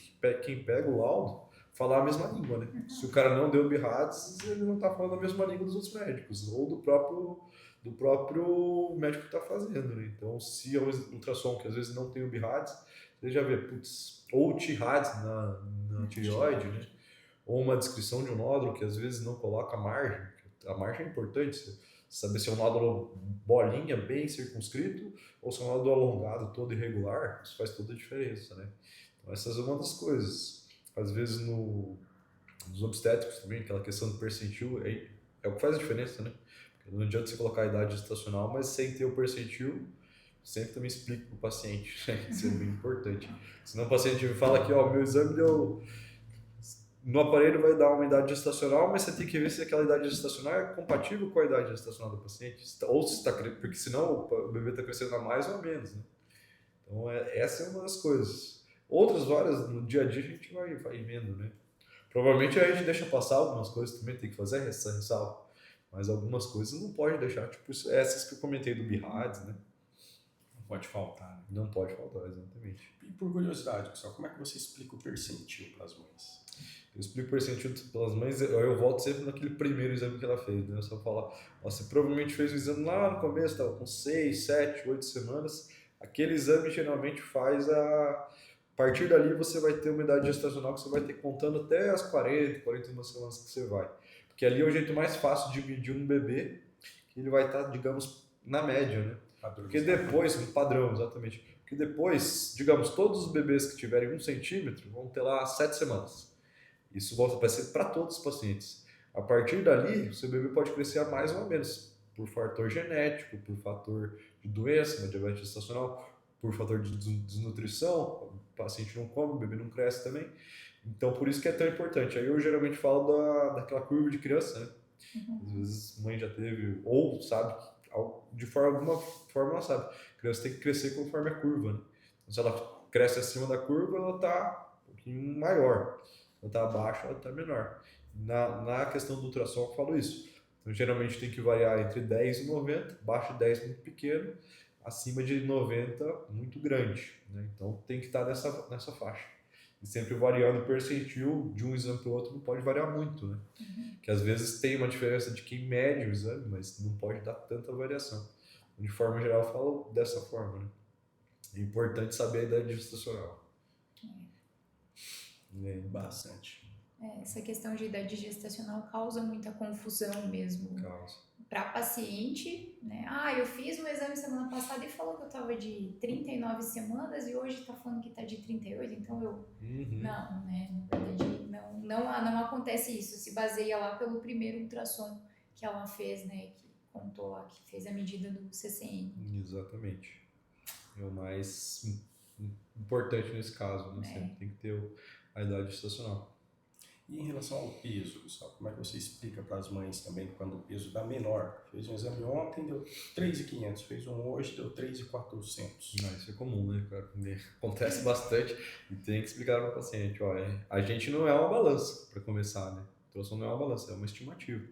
quem pega o laudo falar a mesma língua, né? Se o cara não deu BIRADS, ele não está falando a mesma língua dos outros médicos ou do próprio médico que está fazendo, né? Então, se é um ultrassom que às vezes não tem o BIRADS, você já vê, ou o TIRADS na tireoide, né? Ou uma descrição de um nódulo que às vezes não coloca a margem. A margem é importante, saber se é um nódulo bolinha, bem circunscrito, ou se é um nódulo alongado, todo irregular. Isso faz toda a diferença, né? Então, essa é uma das coisas. Às vezes, nos obstétricos também, aquela questão do percentil, é o que faz a diferença, né? Porque não adianta você colocar a idade gestacional, mas sem ter o percentil, sempre também explico para o paciente. Isso é bem importante. Senão o paciente me fala que, meu exame deu... No aparelho vai dar uma idade gestacional, mas você tem que ver se aquela idade gestacional é compatível com a idade gestacional do paciente. Ou se está, porque senão o bebê está crescendo a mais ou a menos, né? Então, essa é uma das coisas. Outras várias, no dia a dia, a gente vai vendo, né? Provavelmente a gente deixa passar algumas coisas também, tem que fazer essa ressalva. Mas algumas coisas não pode deixar, tipo essas que eu comentei do BIRADS, né? Não pode faltar, né? Não pode faltar, exatamente. E por curiosidade, pessoal, como é que você explica o percentil para as mães? Eu explico o percentil pelas mães, eu volto sempre naquele primeiro exame que ela fez, né? Eu só falar, você provavelmente fez o exame lá no começo, estava com 6, 7, 8 semanas. Aquele exame geralmente faz a partir dali você vai ter uma idade gestacional que você vai ter contando até as 40, 41 semanas que você vai. Porque ali é o jeito mais fácil de medir um bebê, que ele vai estar, digamos, na média, né? Porque depois, no padrão, exatamente. Porque depois, digamos, todos os bebês que tiverem 1 centímetro vão ter lá 7 semanas. Isso vai ser para todos os pacientes. A partir dali, o seu bebê pode crescer a mais ou a menos, por fator genético, por fator de doença, uma diabetes gestacional, por fator de desnutrição, o paciente não come, o bebê não cresce também. Então, por isso que é tão importante. Aí eu geralmente falo daquela curva de criança, né? Às vezes mãe já teve, ou sabe, alguma forma ela sabe. A criança tem que crescer conforme a curva, né? Então, se ela cresce acima da curva, ela está um pouquinho maior. Se ela está abaixo, ela está menor. Na questão do ultrassom, eu falo isso. Então, geralmente tem que variar entre 10 e 90, abaixo de 10 muito pequeno, acima de 90 muito grande, né? Então tem que estar nessa faixa. E sempre variando o percentil de um exame para o outro, não pode variar muito, né? Que às vezes tem uma diferença de quem mede o exame, mas não pode dar tanta variação. De forma geral, eu falo dessa forma, né? É importante saber a idade gestacional. Bastante. Essa questão de idade gestacional causa muita confusão mesmo para paciente, né? Ah, eu fiz um exame semana passada e falou que eu estava de 39 semanas e hoje está falando que está de 38, então eu... Não, né? Na verdade, não acontece isso. Se baseia lá pelo primeiro ultrassom que ela fez, né? Que contou lá, que fez a medida do CCN. Exatamente. É o mais importante nesse caso, né? Sempre tem que ter a idade gestacional. E em relação ao peso, Gustavo, como é que você explica para as mães também quando o peso dá menor? Fez um exame ontem, deu 3.500, fez um hoje, deu 3.400. Isso é comum, né, cara? Acontece bastante e tem que explicar para o paciente, ó, a gente não é uma balança para começar, né? A ultrassom não é uma balança, é uma estimativa.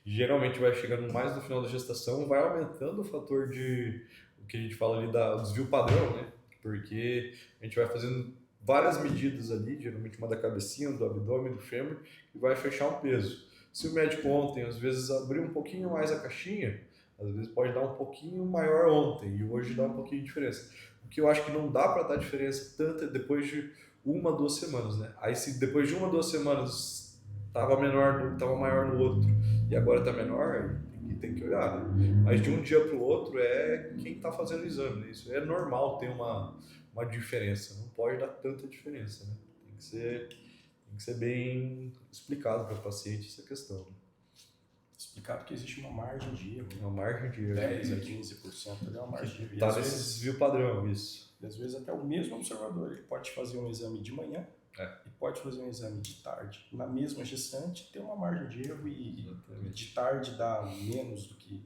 Geralmente vai chegando mais no final da gestação, vai aumentando o fator de, o que a gente fala ali, do desvio padrão, né? Porque a gente vai fazendo várias medidas ali, geralmente uma da cabecinha, do abdômen, do fêmur, e vai fechar um peso. Se o médico ontem, às vezes, abriu um pouquinho mais a caixinha, às vezes pode dar um pouquinho maior ontem, e hoje dá um pouquinho de diferença. O que eu acho que não dá para dar diferença tanto é depois de 1-2 semanas, né? Aí se depois de 1-2 semanas estava maior no outro, e agora está menor, tem que olhar, né? Mas de um dia para o outro é quem está fazendo o exame, né? Isso é normal ter uma diferença, não pode dar tanta diferença, né? Tem que ser bem explicado para o paciente essa questão, né? Explicado que existe uma margem de erro. Uma margem de erro. 10 a 15% é uma margem de erro. Tá nesse desvio padrão, isso. E às vezes até o mesmo observador, ele pode fazer um exame de manhã e pode fazer um exame de tarde. Na mesma gestante tem uma margem de erro e de tarde dá menos do que...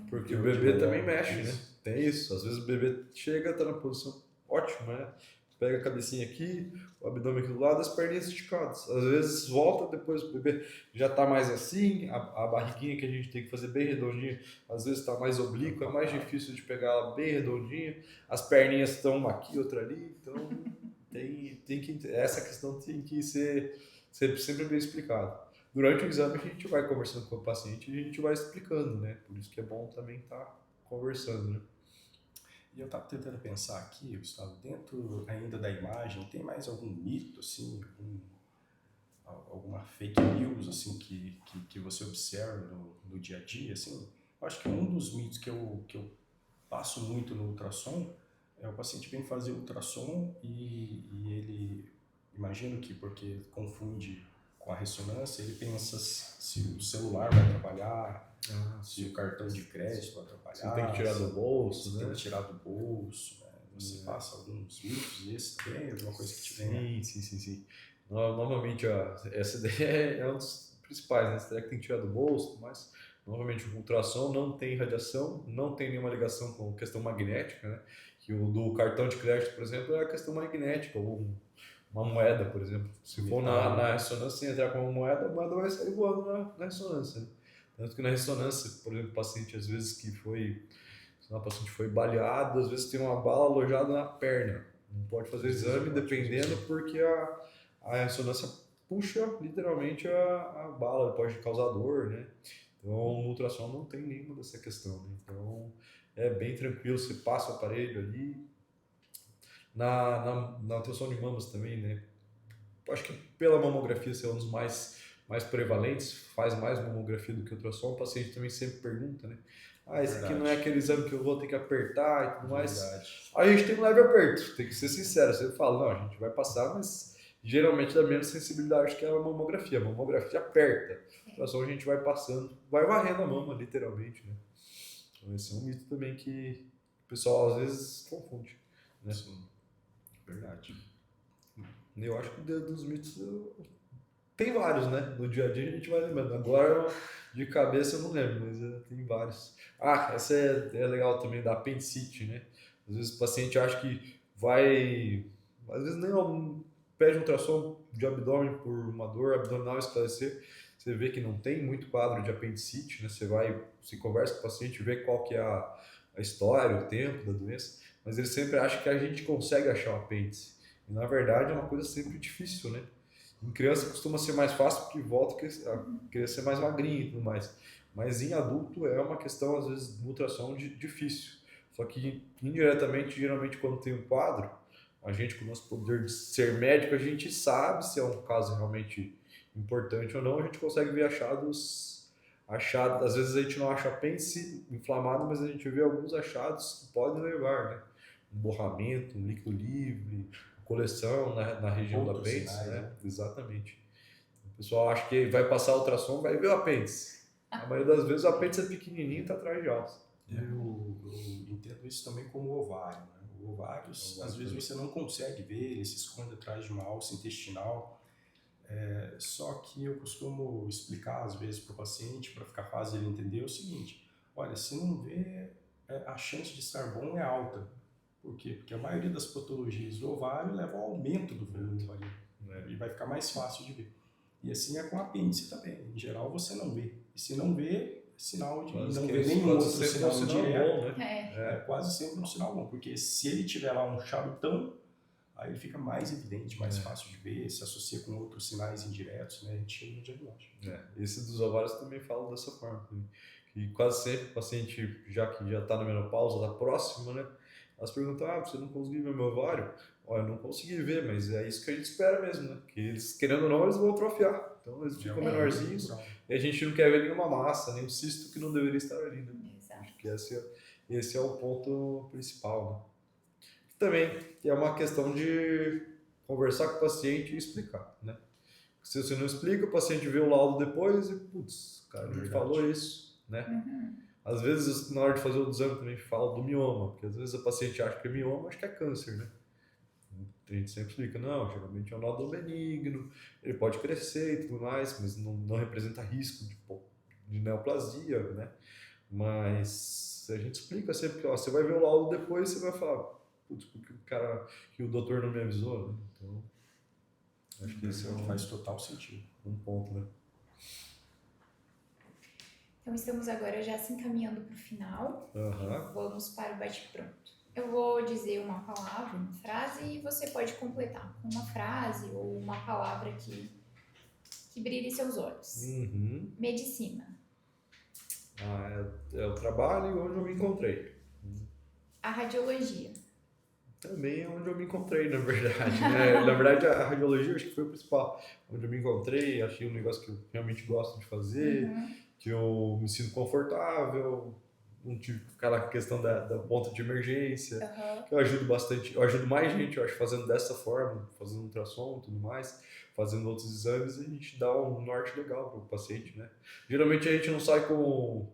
Porque o bebê também mexe, né? Tem isso. Às vezes o bebê chega, tá na posição ótima, né? Pega a cabecinha aqui, o abdômen aqui do lado, as perninhas esticadas. Às vezes volta, depois o bebê já tá mais assim, a barriguinha que a gente tem que fazer bem redondinha, às vezes tá mais oblíqua, é mais difícil de pegar ela bem redondinha. As perninhas estão uma aqui, outra ali, então essa questão tem que ser sempre bem explicada. Durante o exame a gente vai conversando com o paciente e a gente vai explicando, né? Por isso que é bom também estar conversando, né? E eu estava tentando pensar aqui, Gustavo, dentro ainda da imagem, tem mais algum mito, assim, alguma fake news, assim, que você observa no dia a dia, assim? Eu acho que um dos mitos que eu passo muito no ultrassom é o paciente vem fazer ultrassom e ele, imagino que porque confunde com a ressonância, ele pensa se o celular vai atrapalhar, se o cartão de crédito vai atrapalhar. Você tem que tirar do bolso, né? Tem que tirar do bolso, né? Você passa alguns mitos desses também, alguma coisa que te venha. Sim. Novamente, essa ideia é um dos principais, né? Será que tem que tirar do bolso, mas novamente o ultrassom não tem radiação, não tem nenhuma ligação com questão magnética, né? Que o do cartão de crédito, por exemplo, é a questão magnética, ou uma moeda, por exemplo. Se for na ressonância, entrar com uma moeda, a moeda vai sair voando na ressonância, né? Tanto que na ressonância, por exemplo, o paciente, às vezes, se o paciente foi baleado, às vezes tem uma bala alojada na perna. Não pode fazer exame, dependendo, porque a ressonância puxa, literalmente, a bala, pode causar dor, né? Então, no ultrassom não tem nenhuma dessa questão, né? Então, é bem tranquilo, você passa o aparelho ali. Na ultrassom de mamas também, né? Acho que pela mamografia ser um dos mais prevalentes, faz mais mamografia do que ultrassom, o paciente também sempre pergunta, né? Esse aqui não é aquele exame que eu vou ter que apertar e tudo mais. A gente tem um leve aperto, tem que ser sincero. Você fala, não, a gente vai passar, mas geralmente dá menos sensibilidade que a mamografia. A mamografia aperta. A ultrassom a gente vai passando, vai varrendo a mama, literalmente, né? Então esse é um mito também que o pessoal às vezes confunde, né? Sim, verdade. Eu acho que dos mitos tem vários, né? No dia a dia a gente vai lembrando. Agora, de cabeça eu não lembro, mas tem vários. Ah, essa é legal também, da apendicite, né? Às vezes o paciente acha que vai... Às vezes nem pede um ultrassom de abdômen por uma dor abdominal esclarecer. Você vê que não tem muito quadro de apendicite, né? Você conversa com o paciente, vê qual que é a história, o tempo da doença, mas ele sempre acha que a gente consegue achar o apêndice. E, na verdade, é uma coisa sempre difícil, né? Em criança costuma ser mais fácil porque volta a criança ser mais magrinha e tudo mais. Mas em adulto é uma questão, às vezes, de ultrassom difícil. Só que indiretamente, geralmente, quando tem um quadro, a gente, com o nosso poder de ser médico, a gente sabe se é um caso realmente importante ou não, a gente consegue ver achados. Às vezes a gente não acha apêndice inflamado, mas a gente vê alguns achados que podem levar, né? Um borramento, um líquido livre, coleção na região do Outros apêndice, sinais, né? Exatamente. O pessoal acha que vai passar ultrassom, vai ver o apêndice. A maioria das vezes o apêndice é pequenininho e está atrás de alça. Eu entendo isso também como o ovário, né? O ovário, às vezes você não consegue ver, ele se esconde atrás de uma alça intestinal. Só que eu costumo explicar, às vezes, para o paciente, para ficar fácil ele entender, o seguinte: olha, se não vê, a chance de estar bom é alta. Por quê? Porque a maioria das patologias do ovário leva ao aumento do volume ovário, né? E vai ficar mais fácil de ver. E assim é com a apêndice também. Em geral, você não vê. E se não vê, é sinal de não ver nenhum outro sinal indireto. Bom, né? É quase sempre um sinal bom. Porque se ele tiver lá um charutão, aí ele fica mais evidente, mais fácil de ver, se associa com outros sinais indiretos, né? A gente chama de diagnóstico. Esse dos ovários também falo dessa forma. Que quase sempre o paciente, já que já está na menopausa, está próximo, né? Elas perguntam, você não conseguiu ver meu ovário? Olha, eu não consegui ver, mas é isso que a gente espera mesmo, né? Que eles, querendo ou não, eles vão atrofiar. Então eles ficam menorzinhos e a gente não quer ver nenhuma massa, nenhum cisto que não deveria estar ali, né? Exato. Acho que esse é o ponto principal, né? Também é uma questão de conversar com o paciente e explicar, né? Se você não explica, o paciente vê o laudo depois e, putz, cara, a gente falou isso, né? Uhum. Às vezes, na hora de fazer o exame, também fala do mioma, porque às vezes a paciente acha que é mioma, acha que é câncer, né? A gente sempre explica, não, geralmente é um nódulo benigno, ele pode crescer e tudo mais, mas não representa risco de neoplasia, né? Mas a gente explica sempre que, você vai ver o laudo depois e você vai falar, putz, porque o doutor não me avisou, né? Então, acho que esse faz total sentido. Um ponto, né? Então, estamos agora já se encaminhando para o final. Uhum. Vamos para o bate-pronto. Eu vou dizer uma palavra, uma frase, e você pode completar com uma frase ou uma palavra que brilhe seus olhos. Uhum. Medicina. É o trabalho onde eu me encontrei. A radiologia. Também é onde eu me encontrei, na verdade. Né? Na verdade, a radiologia acho que foi o principal. Onde eu me encontrei, achei um negócio que eu realmente gosto de fazer, que eu me sinto confortável, não tive aquela questão da ponta de emergência, que eu ajudo bastante, eu ajudo mais gente, eu acho, fazendo dessa forma, fazendo ultrassom e tudo mais, fazendo outros exames, a gente dá um norte legal para o paciente, né? Geralmente a gente não sai com...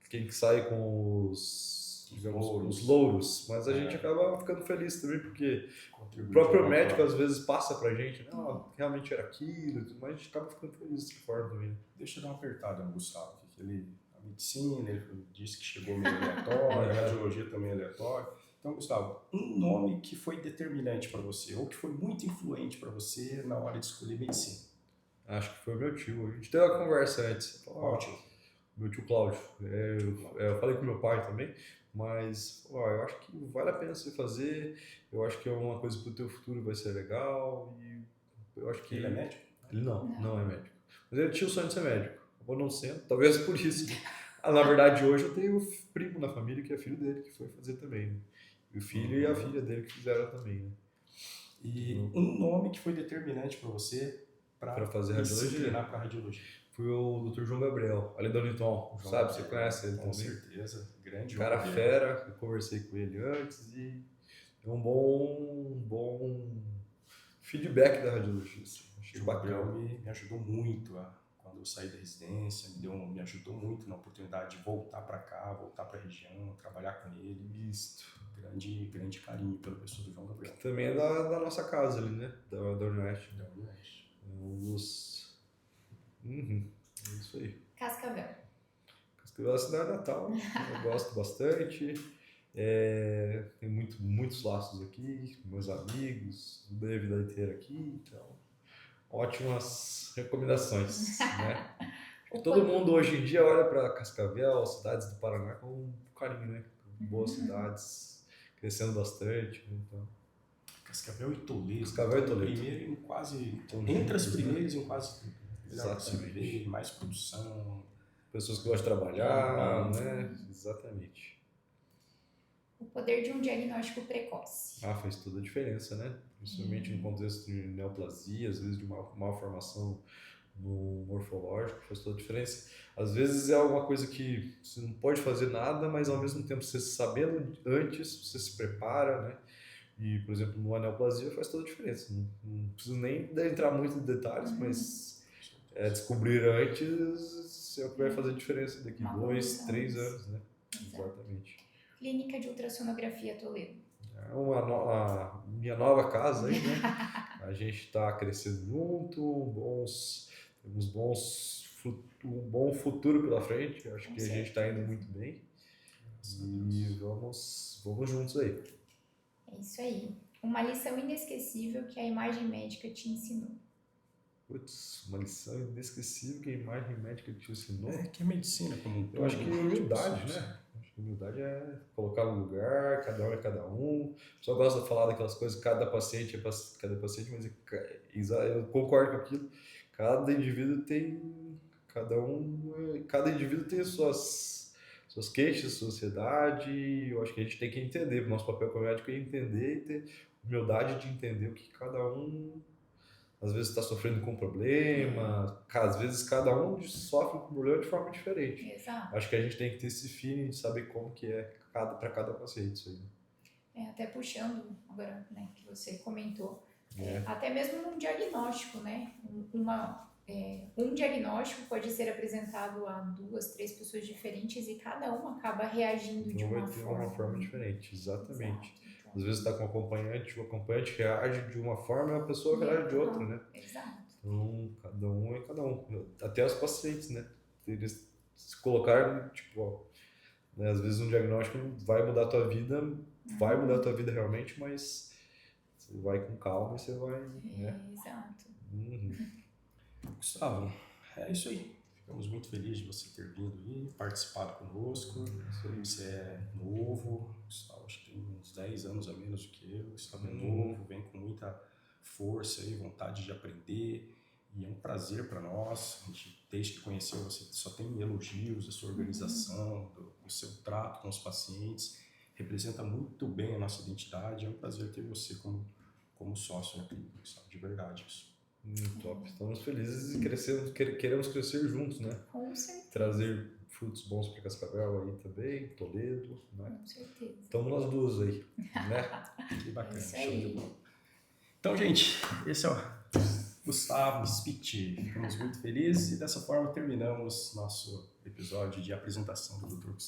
Quem que sai com os louros, mas a gente acaba ficando feliz também, porque o próprio médico às vezes passa pra gente, não, realmente era aquilo, mas a gente acaba ficando feliz dessa forma também. Deixa eu dar uma apertada no Gustavo, que a medicina, ele disse que chegou meio aleatório, a radiologia também é aleatória. Então, Gustavo, um nome que foi determinante para você, ou que foi muito influente para você na hora de escolher medicina? Acho que foi meu tio, a gente teve uma conversa antes. Qual tio? Meu tio Cláudio. Eu falei com meu pai também, mas eu acho que vale a pena você fazer, eu acho que é uma coisa para o teu futuro vai ser legal, e eu acho que... Ele é médico? Ele não é médico. Mas ele tinha o sonho de ser médico, acabou não sendo, talvez por isso. Na verdade, hoje eu tenho um primo na família que é filho dele, que foi fazer também, né? E o filho e a filha dele que fizeram também, né? E um nome que foi determinante para você para fazer radiologia? Para radiologia? Foi o Dr. João Gabriel, ali da Uniton, sabe? Você conhece ele com também? Com certeza, grande cara fera, eu conversei com ele antes e é um bom feedback da radiologia. Assim. Achei O bacana. Gabriel me ajudou muito quando eu saí da residência, me ajudou muito na oportunidade de voltar para cá, voltar para a região, trabalhar com ele. Isso. Grande carinho pela pessoa do João Gabriel. Também é da nossa casa ali, né? Da Unioeste. Da Unioeste. É um dos... é isso aí. Cascavel. Cascavel é a cidade natal, eu gosto bastante. Tem muitos laços aqui, meus amigos, dei a vida inteira aqui, então ótimas recomendações, né? Todo mundo hoje em dia olha para Cascavel, cidades do Paraná com carinho, né? Boas cidades, crescendo bastante, então... Cascavel e Toledo. Cascavel e Toledo. Primeiro em quase... Entre as primeiras em quase... Exatamente. Mais produção. Pessoas que gostam de trabalhar, né? Exatamente. O poder de um diagnóstico precoce. Faz toda a diferença, né? Principalmente no contexto de neoplasia, às vezes de uma malformação no morfológico, faz toda a diferença. Às vezes é alguma coisa que você não pode fazer nada, mas ao mesmo tempo você sabendo antes, você se prepara, né? E, por exemplo, no aneoplasia faz toda a diferença. Não preciso nem entrar muito em detalhes, mas descobrir antes é o que vai fazer diferença daqui 2, 3 anos, né? Exatamente. Clínica de ultrassonografia Toledo. É a minha nova casa aí, né? A gente está crescendo junto, temos um bom futuro pela frente. Acho que a gente está indo muito bem. E vamos juntos aí. É isso aí. Uma lição inesquecível que a imagem médica te ensinou. Putz, uma lição inesquecível que a imagem médica te ensinou. Que a medicina como um todo. Eu acho que humildade, né? Acho que humildade é colocar no lugar, cada um é cada um. O pessoal gosta de falar daquelas coisas, cada paciente é cada paciente, mas eu concordo com aquilo. Cada indivíduo tem as suas queixas, sociedade. Eu acho que a gente tem que entender, o nosso papel como médico é entender e ter humildade de entender o que cada um às vezes está sofrendo com problema, às vezes cada um sofre com problema de forma diferente. Exato. Acho que a gente tem que ter esse feeling de saber como que é para cada paciente isso aí. Até puxando agora, né, que você comentou, até mesmo um diagnóstico, né? Um diagnóstico pode ser apresentado a 2, 3 pessoas diferentes e cada um acaba reagindo de uma forma. Uma forma diferente, exatamente. Exato. Então, às vezes está com o acompanhante reage de uma forma e a pessoa reage de outra, né? Exato. Então, cada um é cada um. Até os pacientes, né? Eles se colocarem, né? Às vezes um diagnóstico vai mudar a tua vida, vai mudar a tua vida realmente, mas você vai com calma e você vai, né? Exato. Gustavo, é isso aí. Ficamos muito felizes de você ter vindo e participado conosco. Você é novo, Gustavo, acho que tem uns 10 anos a menos do que eu. Gustavo é novo, vem com muita força e vontade de aprender. E é um prazer para nós. A gente, desde que conheceu você, só tem elogios da sua organização, do seu trato com os pacientes. Representa muito bem a nossa identidade. É um prazer ter você como sócio na clínica, Gustavo, de verdade isso. Top. Estamos felizes e queremos crescer juntos, né? Com certeza. Trazer frutos bons para Cascavel aí também, Toledo, né? Com certeza. Estamos nós duas aí, né? Que bacana, Isso show aí. de bola. Então, gente, esse é o Gustavo Spitz. Ficamos muito felizes e dessa forma terminamos nosso episódio de apresentação do Dr. Gustavo.